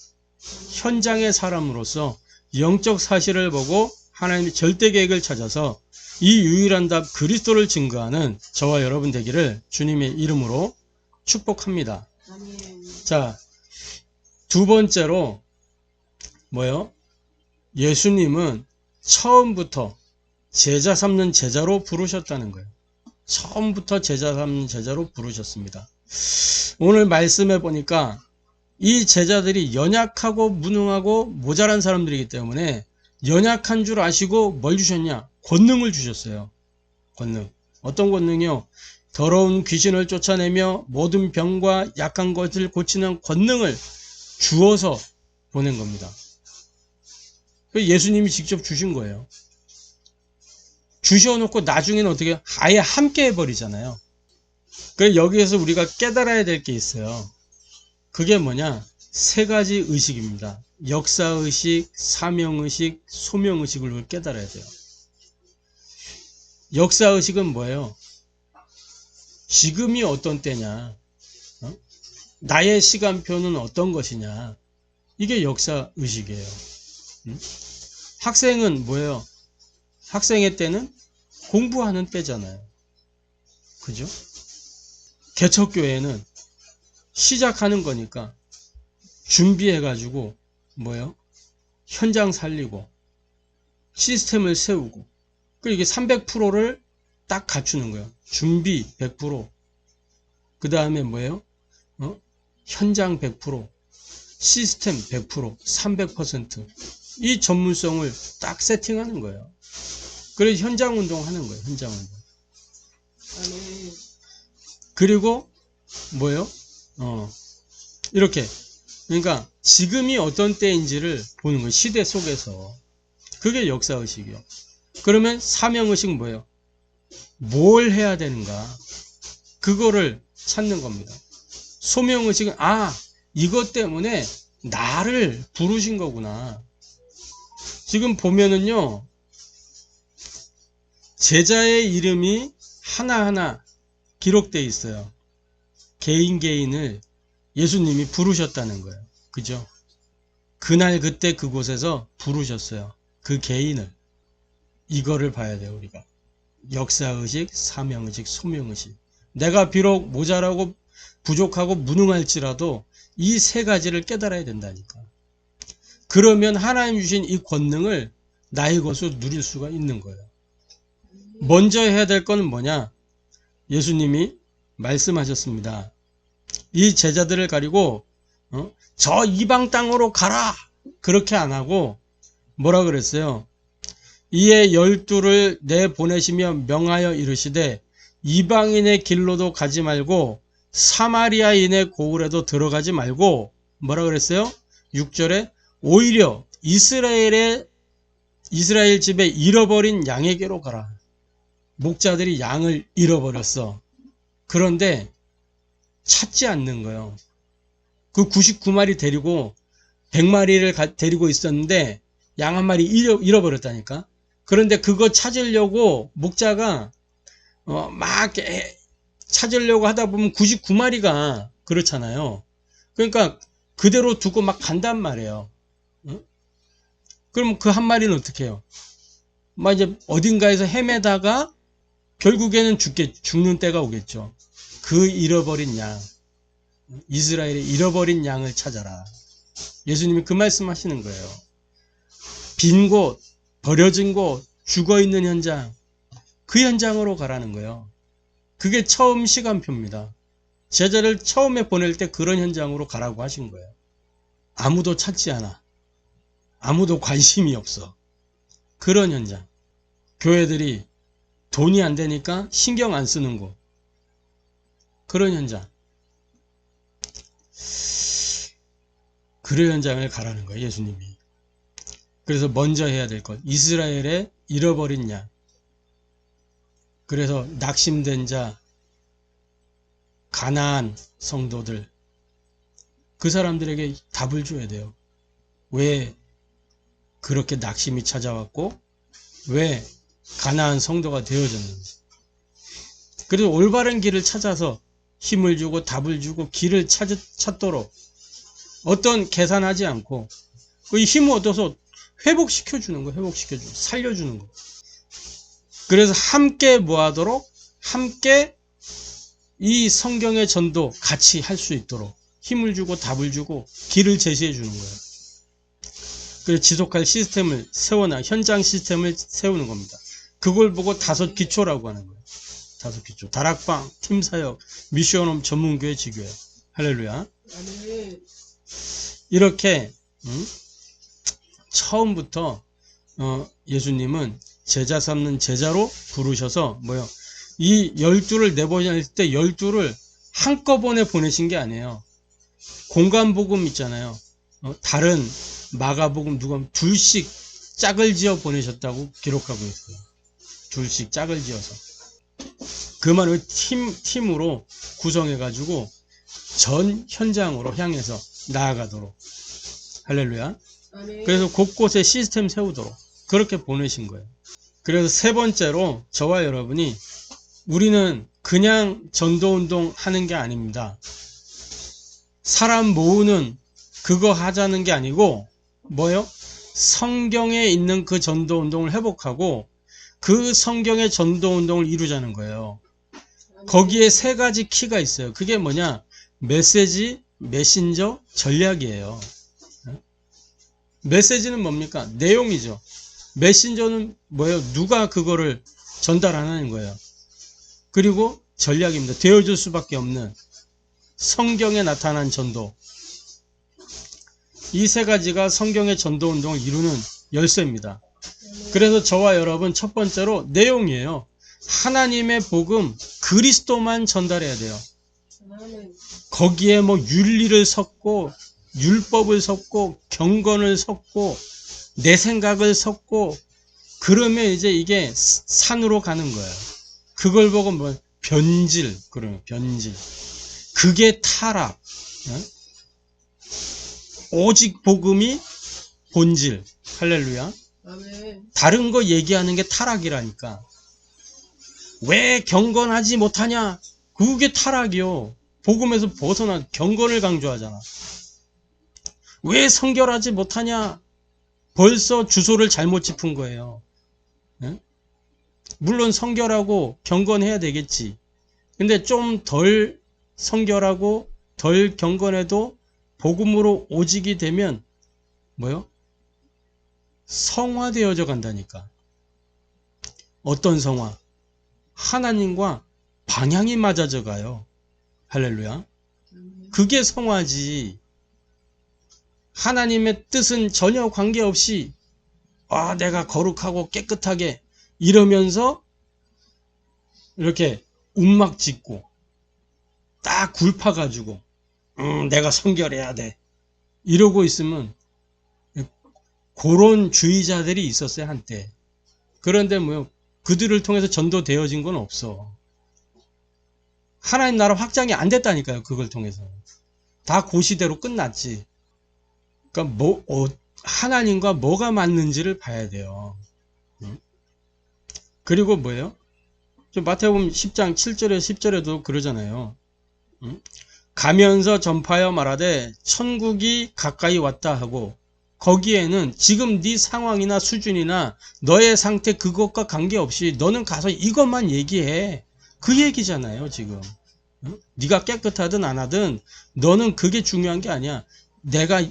현장의 사람으로서 영적 사실을 보고 하나님의 절대 계획을 찾아서 이 유일한 답 그리스도를 증거하는 저와 여러분 되기를 주님의 이름으로 축복합니다. 아멘. 자, 두 번째로 뭐요? 예수님은 처음부터 제자 삼는 제자로 부르셨다는 거예요. 처음부터 제자 삼는 제자로 부르셨습니다. 오늘 말씀해 보니까 이 제자들이 연약하고 무능하고 모자란 사람들이기 때문에 연약한 줄 아시고 뭘 주셨냐? 권능을 주셨어요. 권능. 어떤 권능이요? 더러운 귀신을 쫓아내며 모든 병과 약한 것을 고치는 권능을 주어서 보낸 겁니다. 예수님이 직접 주신 거예요. 주셔놓고 나중에는 어떻게 아예 함께 해버리잖아요. 그래서 여기에서 우리가 깨달아야 될 게 있어요. 그게 뭐냐? 세 가지 의식입니다. 역사의식, 사명의식, 소명의식을 깨달아야 돼요. 역사의식은 뭐예요? 지금이 어떤 때냐? 나의 시간표는 어떤 것이냐? 이게 역사의식이에요. 학생은 뭐예요? 학생의 때는 공부하는 때잖아요. 그죠? 개척교회는 시작하는 거니까 준비해가지고 뭐예요? 현장 살리고 시스템을 세우고 이게 300%를 딱 갖추는 거예요. 준비 100%. 그 다음에 뭐예요? 현장 100%, 시스템 100%, 300%. 이 전문성을 딱 세팅하는 거예요. 그래서 현장 운동하는 거예요. 현장 운동. 아멘. 그리고 뭐예요? 이렇게 그러니까 지금이 어떤 때인지를 보는 거예요. 시대 속에서. 그게 역사의식이요. 그러면 사명의식 뭐예요? 뭘 해야 되는가? 그거를 찾는 겁니다. 소명의식은 이것 때문에 나를 부르신 거구나. 지금 보면은요. 제자의 이름이 하나하나 기록되어 있어요. 개인을 예수님이 부르셨다는 거예요. 그죠? 그날 그때 그곳에서 부르셨어요. 그 개인을. 이거를 봐야 돼요. 우리가. 역사의식, 사명의식, 소명의식. 내가 비록 모자라고 부족하고 무능할지라도 이 세 가지를 깨달아야 된다니까. 그러면 하나님 주신 이 권능을 나의 것으로 누릴 수가 있는 거예요. 먼저 해야 될 건 뭐냐? 예수님이 말씀하셨습니다. 이 제자들을 가리고 저 이방 땅으로 가라! 그렇게 안 하고 뭐라 그랬어요? 이에 12를 내보내시며 명하여 이르시되 이방인의 길로도 가지 말고 사마리아인의 고을에도 들어가지 말고 뭐라 그랬어요? 6절에 오히려 이스라엘 집에 잃어버린 양에게로 가라. 목자들이 양을 잃어버렸어. 그런데 찾지 않는 거예요. 그 99마리 데리고 100마리를 데리고 있었는데 양 한 마리 잃어버렸다니까. 그런데 그거 찾으려고 목자가 막 찾으려고 하다 보면 99마리가 그렇잖아요. 그러니까 그대로 두고 막 간단 말이에요. 그럼 그 한 마리는 어떻게 해요? 막 이제 어딘가에서 헤매다가 결국에는 죽는 때가 오겠죠. 그 잃어버린 양, 이스라엘의 잃어버린 양을 찾아라. 예수님이 그 말씀 하시는 거예요. 빈 곳, 버려진 곳, 죽어있는 현장, 그 현장으로 가라는 거예요. 그게 처음 시간표입니다. 제자를 처음에 보낼 때 그런 현장으로 가라고 하신 거예요. 아무도 찾지 않아. 아무도 관심이 없어. 그런 현장. 교회들이 돈이 안 되니까 신경 안 쓰는 곳. 그런 현장. 그런 현장을 가라는 거예요, 예수님이. 그래서 먼저 해야 될 것. 이스라엘의 잃어버린 양. 그래서 낙심된 자, 가나안 성도들. 그 사람들에게 답을 줘야 돼요. 왜 그렇게 낙심이 찾아왔고 왜 가나안 성도가 되어졌는지. 그래서 올바른 길을 찾아서 힘을 주고 답을 주고 길을 찾도록 어떤 계산하지 않고 그 힘을 얻어서 회복시켜주는 거, 회복시켜주고 살려주는 거. 그래서 함께 뭐하도록 함께 이 성경의 전도 같이 할 수 있도록 힘을 주고 답을 주고 길을 제시해 주는 거예요. 그래서 지속할 시스템을 세워놔, 현장 시스템을 세우는 겁니다. 그걸 보고 5 기초라고 하는 거예요. 5 기초. 다락방, 팀사역, 미션홈, 전문교회, 지교회. 할렐루야. 아멘. 이렇게 처음부터 예수님은 제자 삼는 제자로 부르셔서 뭐요? 이 12를 내보낼 때 12를 한꺼번에 보내신 게 아니에요. 공간복음 있잖아요. 다른 마가복음 누가 둘씩 짝을 지어 보내셨다고 기록하고 있어요. 둘씩 짝을 지어서. 그 말을 팀으로 구성해가지고 전 현장으로 향해서 나아가도록. 할렐루야. 아멘. 그래서 곳곳에 시스템 세우도록 그렇게 보내신 거예요. 그래서 3번째로 저와 여러분이 우리는 그냥 전도운동 하는 게 아닙니다. 사람 모으는 그거 하자는 게 아니고 뭐요? 성경에 있는 그 전도운동을 회복하고 그 성경의 전도운동을 이루자는 거예요. 거기에 3가지 키가 있어요. 그게 뭐냐? 메시지, 메신저, 전략이에요. 메시지는 뭡니까? 내용이죠. 메신저는 뭐예요? 누가 그거를 전달하는 거예요. 그리고 전략입니다. 되어줄 수밖에 없는 성경에 나타난 전도. 이 3가지가 성경의 전도운동을 이루는 열쇠입니다. 그래서 저와 여러분 첫 번째로 내용이에요. 하나님의 복음, 그리스도만 전달해야 돼요. 아멘. 거기에 뭐 윤리를 섞고 율법을 섞고 경건을 섞고 내 생각을 섞고 그러면 이제 이게 산으로 가는 거예요. 그걸 보고 뭐 변질, 그러면 변질. 그게 타락. 오직 복음이 본질. 할렐루야. 아멘. 다른 거 얘기하는 게 타락이라니까. 왜 경건하지 못하냐? 그게 타락이요. 복음에서 벗어나 경건을 강조하잖아. 왜 성결하지 못하냐? 벌써 주소를 잘못 짚은 거예요. 물론 성결하고 경건해야 되겠지. 근데 좀 덜 성결하고 덜 경건해도 복음으로 오직이 되면 뭐요? 성화되어져 간다니까. 어떤 성화? 하나님과 방향이 맞아져 가요. 할렐루야. 그게 성화지. 하나님의 뜻은 전혀 관계없이 내가 거룩하고 깨끗하게 이러면서 이렇게 움막 짓고 딱 굴파가지고 내가 성결해야 돼 이러고 있으면 그런 주의자들이 있었어요 한때. 그런데 뭐 그들을 통해서 전도되어진 건 없어. 하나님 나라 확장이 안 됐다니까요. 그걸 통해서 다 고시대로 끝났지. 그러니까 하나님과 뭐가 맞는지를 봐야 돼요. 그리고 뭐예요? 마태복음 10장 7절에 10절에도 그러잖아요. 가면서 전파하여 말하되 천국이 가까이 왔다 하고, 거기에는 지금 네 상황이나 수준이나 너의 상태 그것과 관계없이 너는 가서 이것만 얘기해. 그 얘기잖아요 지금. 네가 깨끗하든 안 하든 너는 그게 중요한 게 아니야. 내가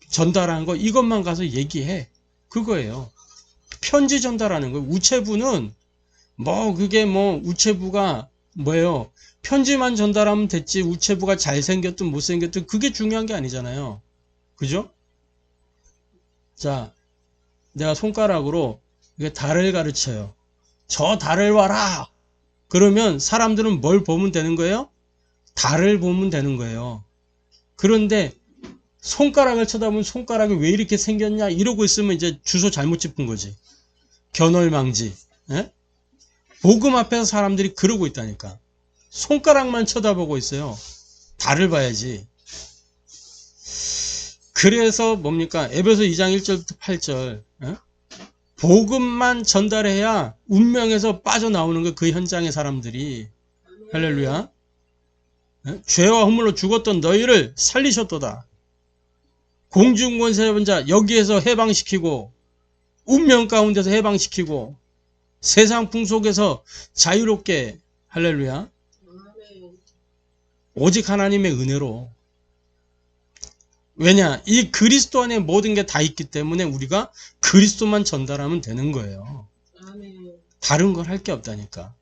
전달한 거 이것만 가서 얘기해. 그거예요. 편지 전달하는 거예요. 우체부는 뭐 그게 뭐 우체부가 뭐예요? 편지만 전달하면 됐지 우체부가 잘생겼든 못생겼든 그게 중요한 게 아니잖아요. 그죠? 자, 내가 손가락으로 이게 달을 가르쳐요. 저 달을 봐라. 그러면 사람들은 뭘 보면 되는 거예요? 달을 보면 되는 거예요. 그런데 손가락을 쳐다보면 손가락이 왜 이렇게 생겼냐 이러고 있으면 이제 주소 잘못 짚은 거지. 견월망지. 예? 복음 앞에서 사람들이 그러고 있다니까. 손가락만 쳐다보고 있어요. 달을 봐야지. 그래서 뭡니까? 에베소 2장 1절부터 8절. 예? 복음만 전달해야 운명에서 빠져나오는 거 그 현장의 사람들이. 할렐루야. 예? 죄와 허물로 죽었던 너희를 살리셨도다. 공중권세 자 여기에서 해방시키고 운명 가운데서 해방시키고 세상 풍속에서 자유롭게 할렐루야. 오직 하나님의 은혜로. 왜냐? 이 그리스도 안에 모든 게 다 있기 때문에 우리가 그리스도만 전달하면 되는 거예요. 다른 걸 할 게 없다니까.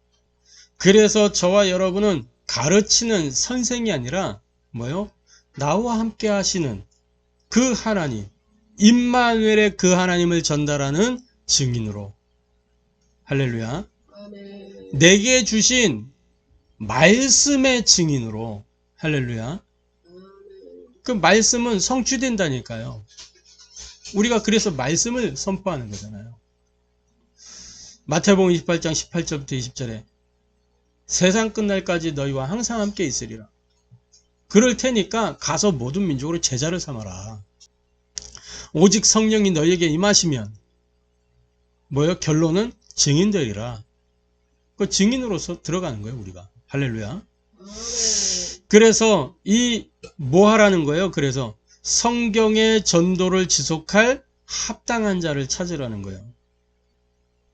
그래서 저와 여러분은 가르치는 선생이 아니라 뭐요? 나와 함께 하시는 그 하나님, 임마누엘의 그 하나님을 전달하는 증인으로. 할렐루야. 내게 주신 말씀의 증인으로. 할렐루야. 그 말씀은 성취된다니까요. 우리가 그래서 말씀을 선포하는 거잖아요. 마태복음 28장 18절부터 20절에 세상 끝날까지 너희와 항상 함께 있으리라. 그럴 테니까 가서 모든 민족으로 제자를 삼아라. 오직 성령이 너희에게 임하시면 뭐요? 결론은 증인되리라. 그 증인으로서 들어가는 거예요, 우리가. 할렐루야. 그래서 이 뭐 하라는 거예요? 그래서 성경의 전도를 지속할 합당한 자를 찾으라는 거예요.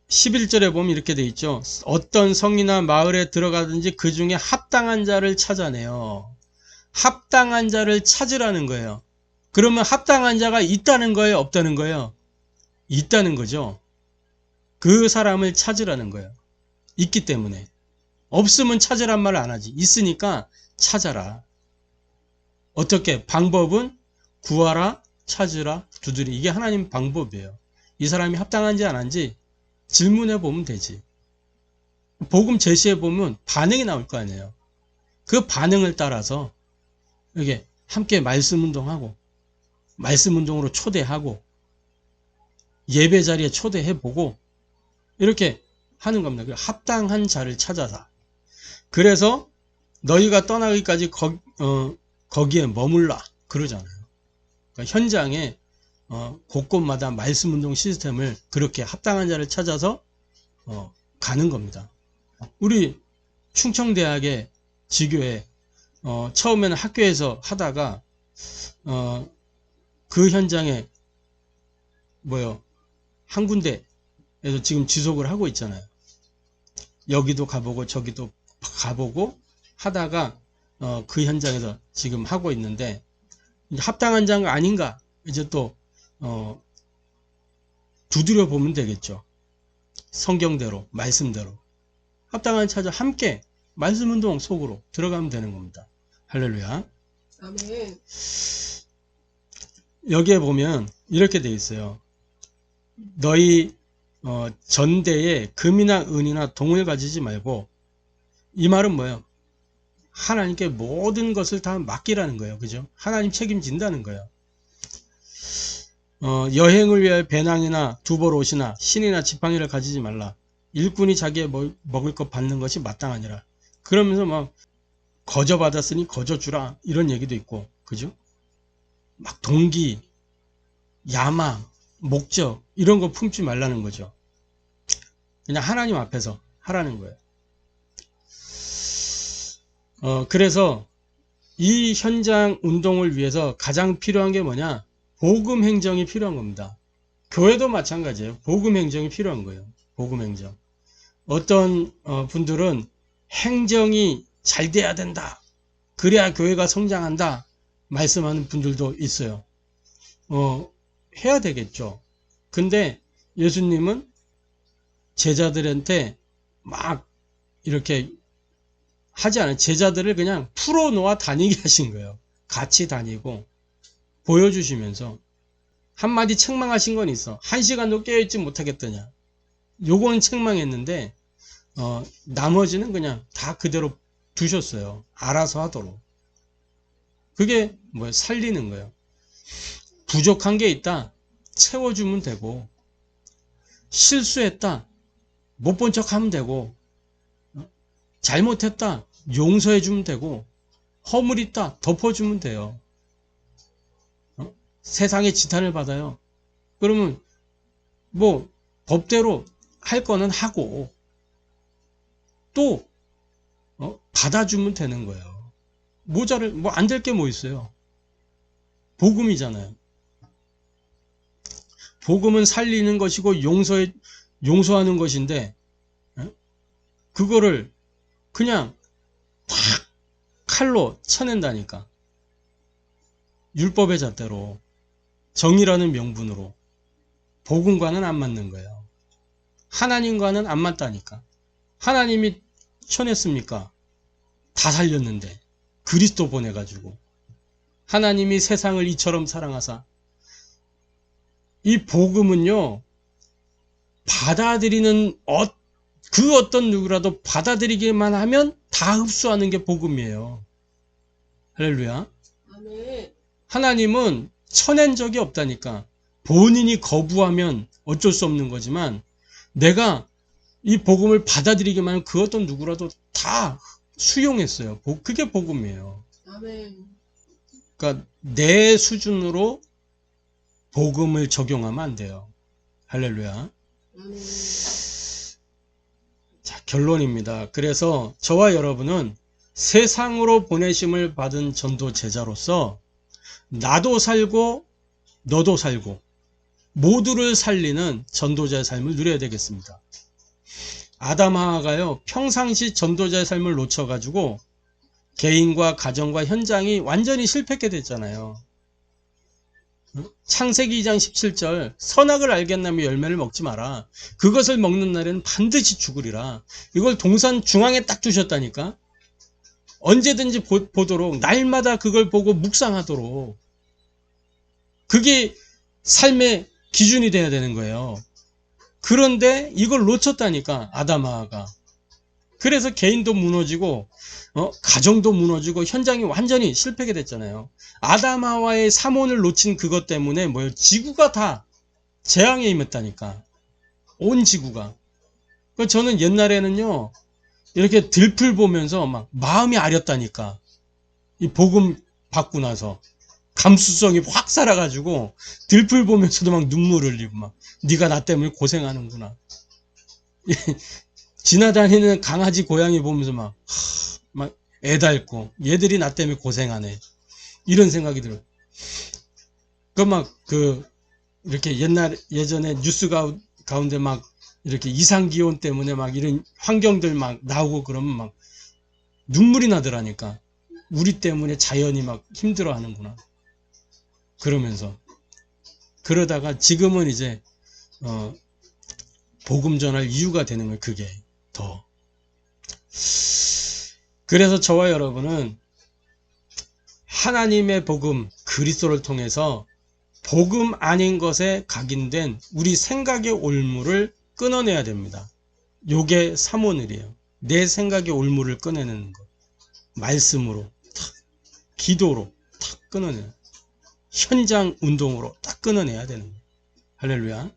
11절에 보면 이렇게 돼 있죠. 어떤 성이나 마을에 들어가든지 그 중에 합당한 자를 찾아내요. 합당한 자를 찾으라는 거예요. 그러면 합당한 자가 있다는 거예요? 없다는 거예요? 있다는 거죠. 그 사람을 찾으라는 거예요. 있기 때문에. 없으면 찾으란 말을 안 하지. 있으니까 찾아라. 어떻게? 방법은 구하라, 찾으라, 두드리. 이게 하나님 방법이에요. 이 사람이 합당한지 안 한지 질문해 보면 되지. 복음 제시해 보면 반응이 나올 거 아니에요. 그 반응을 따라서 이게 함께 말씀 운동하고 말씀 운동으로 초대하고 예배 자리에 초대해 보고 이렇게 하는 겁니다. 합당한 자를 찾아서. 그래서 너희가 떠나기까지 거기에 머물라 그러잖아요. 그러니까 현장에 곳곳마다 말씀 운동 시스템을 그렇게 합당한 자를 찾아서 가는 겁니다. 우리 충청대학의 지교에 처음에는 학교에서 하다가 그 현장에 한 군데에서 지금 지속을 하고 있잖아요. 여기도 가보고 저기도 가보고 하다가 그 현장에서 지금 하고 있는데 합당한 자가 아닌가 이제 또 두드려 보면 되겠죠. 성경대로 말씀대로 합당한 찾아 함께 말씀 운동 속으로 들어가면 되는 겁니다. 할렐루야. 아멘. 여기에 보면 이렇게 돼 있어요. 너희 전대에 금이나 은이나 동을 가지지 말고. 이 말은 뭐예요? 하나님께 모든 것을 다 맡기라는 거예요. 그죠? 하나님 책임진다는 거예요. 여행을 위해 배낭이나 두벌 옷이나 신이나 지팡이를 가지지 말라. 일꾼이 자기의 먹을 것 받는 것이 마땅하니라. 그러면서 막 거저 받았으니 거저 주라 이런 얘기도 있고, 그죠? 막 동기, 야망, 목적 이런 거 품지 말라는 거죠. 그냥 하나님 앞에서 하라는 거예요. 그래서 이 현장 운동을 위해서 가장 필요한 게 뭐냐? 복음 행정이 필요한 겁니다. 교회도 마찬가지예요. 복음 행정이 필요한 거예요. 복음 행정. 어떤 분들은 행정이 잘 돼야 된다. 그래야 교회가 성장한다. 말씀하는 분들도 있어요. 해야 되겠죠. 근데 예수님은 제자들한테 막 이렇게 하지 않아요. 제자들을 그냥 풀어놓아 다니게 하신 거예요. 같이 다니고 보여주시면서 한마디 책망하신 건 있어. 1시간도 깨어있지 못하겠더냐. 요거는 책망했는데 나머지는 그냥 다 그대로 두셨어요. 알아서 하도록. 그게 뭐예요? 살리는 거예요. 부족한 게 있다. 채워주면 되고, 실수했다. 못 본 척 하면 되고, 잘못했다. 용서해주면 되고, 허물 있다. 덮어주면 돼요. 세상에 지탄을 받아요. 그러면 뭐 법대로 할 거는 하고 또 받아주면 되는 거예요. 모자를 뭐 안 될 게 뭐 있어요. 복음이잖아요. 복음은 살리는 것이고 용서하는 것인데 그거를 그냥 탁 칼로 쳐낸다니까. 율법의 잣대로 정의라는 명분으로 복음과는 안 맞는 거예요. 하나님과는 안 맞다니까. 하나님이 쳐냈습니까? 다 살렸는데 그리스도 보내가지고 하나님이 세상을 이처럼 사랑하사. 이 복음은요, 받아들이는 그 어떤 누구라도 받아들이기만 하면 다 흡수하는 게 복음이에요. 할렐루야. 아멘. 하나님은 쳐낸 적이 없다니까. 본인이 거부하면 어쩔 수 없는 거지만 내가 이 복음을 받아들이기만 하면 그 어떤 누구라도 다 수용했어요. 그게 복음이에요. 아멘. 그러니까 내 수준으로 복음을 적용하면 안 돼요. 할렐루야. 아멘. 자, 결론입니다. 그래서 저와 여러분은 세상으로 보내심을 받은 전도 제자로서 나도 살고 너도 살고 모두를 살리는 전도자의 삶을 누려야 되겠습니다. 아담 하와가요, 평상시 전도자의 삶을 놓쳐가지고 개인과 가정과 현장이 완전히 실패하게 됐잖아요. 창세기 2장 17절 선악을 알겠나며 열매를 먹지 마라. 그것을 먹는 날에는 반드시 죽으리라. 이걸 동산 중앙에 딱 두셨다니까. 언제든지 보도록, 날마다 그걸 보고 묵상하도록. 그게 삶의 기준이 돼야 되는 거예요. 그런데 이걸 놓쳤다니까, 아담하와가. 그래서 개인도 무너지고 가정도 무너지고 현장이 완전히 실패하게 됐잖아요. 아담하와의 삼원을 놓친 그것 때문에 뭐예요? 지구가 다 재앙에 임했다니까. 온 지구가. 저는 옛날에는요, 이렇게 들풀 보면서 막 마음이 아렸다니까. 이 복음 받고 나서 감수성이 확 살아가지고 들풀 보면서도 막 눈물 흘리고 막 네가 나 때문에 고생하는구나. 지나다니는 강아지 고양이 보면서 막 애달고 얘들이 나 때문에 고생하네. 이런 생각이 들어요. 이렇게 예전에 뉴스 가운데 막 이렇게 이상기온 때문에 막 이런 환경들 막 나오고 그러면 막 눈물이 나더라니까. 우리 때문에 자연이 막 힘들어 하는구나. 그러면서. 그러다가 지금은 이제, 복음 전할 이유가 되는 거예요. 그게 더. 그래서 저와 여러분은 하나님의 복음, 그리스도를 통해서 복음 아닌 것에 각인된 우리 생각의 올무를 끊어내야 됩니다. 요게 삼오늘이에요. 내 생각의 올무를 끊어내는 것. 말씀으로, 탁, 기도로 탁 끊어내요. 현장 운동으로 딱 끊어내야 되는 거예요. 할렐루야.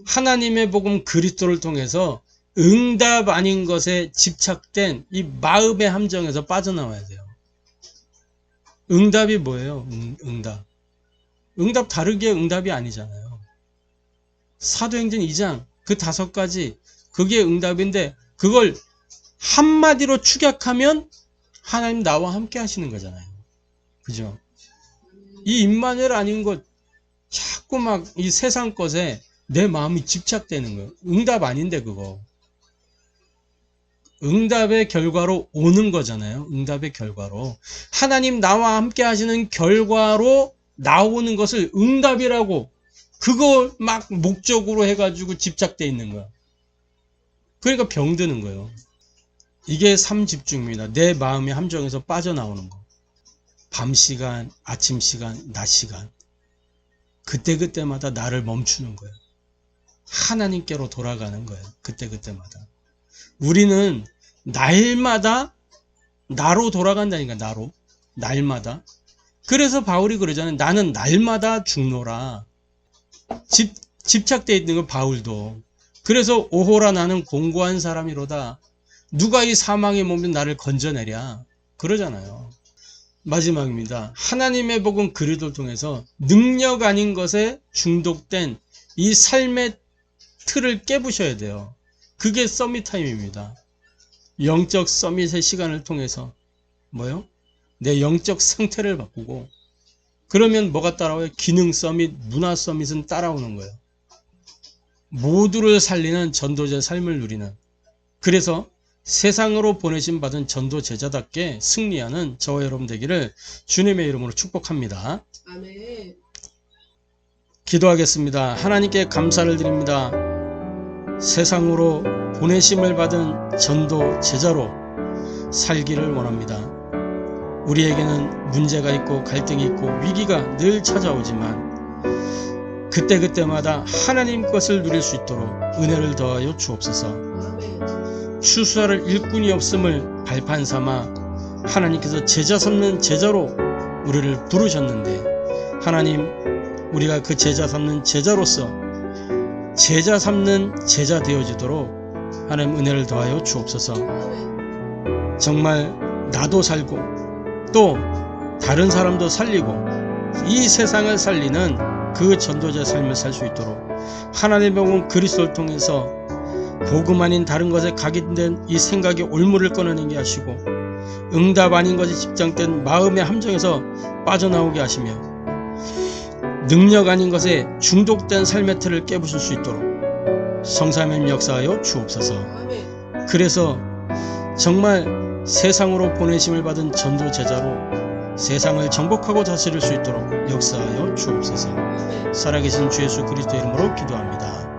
하나님의 복음 그리스도를 통해서 응답 아닌 것에 집착된 이 마음의 함정에서 빠져나와야 돼요. 응답이 뭐예요? 응답. 응답 다르게 응답이 아니잖아요. 사도행전 2장 그 5가지 그게 응답인데 그걸 한마디로 축약하면 하나님 나와 함께 하시는 거잖아요. 그죠? 이 임마누엘 아닌 것 자꾸 막 이 세상 것에 내 마음이 집착되는 거예요. 응답 아닌데 그거. 응답의 결과로 오는 거잖아요. 응답의 결과로. 하나님 나와 함께 하시는 결과로 나오는 것을 응답이라고 그걸 막 목적으로 해가지고 집착돼 있는 거야. 그러니까 병드는 거예요. 이게 삼집중입니다. 내 마음의 함정에서 빠져나오는 거. 밤 시간, 아침 시간, 낮 시간. 그때그때마다 나를 멈추는 거예요. 하나님께로 돌아가는 거예요. 그때그때마다. 우리는 날마다 나로 돌아간다니까. 나로. 날마다. 그래서 바울이 그러잖아요. 나는 날마다 죽노라. 집착되어 있는 건 바울도. 그래서 오호라 나는 공고한 사람이로다. 누가 이 사망의 몸에 나를 건져내랴. 그러잖아요. 마지막입니다. 하나님의 복은 그리스도를 통해서 능력 아닌 것에 중독된 이 삶의 틀을 깨부셔야 돼요. 그게 서밋 타임입니다. 영적 서밋의 시간을 통해서 뭐요? 내 영적 상태를 바꾸고 그러면 뭐가 따라와요? 기능 서밋, 문화 서밋은 따라오는 거예요. 모두를 살리는 전도자의 삶을 누리는 그래서 세상으로 보내심 받은 전도 제자답게 승리하는 저와 여러분 되기를 주님의 이름으로 축복합니다. 아멘. 기도하겠습니다. 하나님께 감사를 드립니다. 세상으로 보내심을 받은 전도 제자로 살기를 원합니다. 우리에게는 문제가 있고 갈등이 있고 위기가 늘 찾아오지만 그때그때마다 하나님 것을 누릴 수 있도록 은혜를 더하여 주옵소서. 아멘. 추수할 일꾼이 없음을 발판 삼아 하나님께서 제자 삼는 제자로 우리를 부르셨는데 하나님 우리가 그 제자 삼는 제자로서 제자 삼는 제자 되어지도록 하나님 은혜를 더하여 주옵소서. 아멘. 정말 나도 살고 또 다른 사람도 살리고 이 세상을 살리는 그 전도자 삶을 살 수 있도록 하나님의 복은 그리스도를 통해서 복음 아닌 다른 것에 각인된 이 생각의 올무를 끊어내게 하시고 응답 아닌 것에 집착된 마음의 함정에서 빠져나오게 하시며 능력 아닌 것에 중독된 삶의 틀을 깨부술 수 있도록 성삼위님 역사하여 주옵소서. 아멘. 그래서 정말 세상으로 보내심을 받은 전도 제자로 세상을 정복하고 다스릴 수 있도록 역사하여 주옵소서. 아멘. 살아계신 주 예수 그리스도의 이름으로 기도합니다.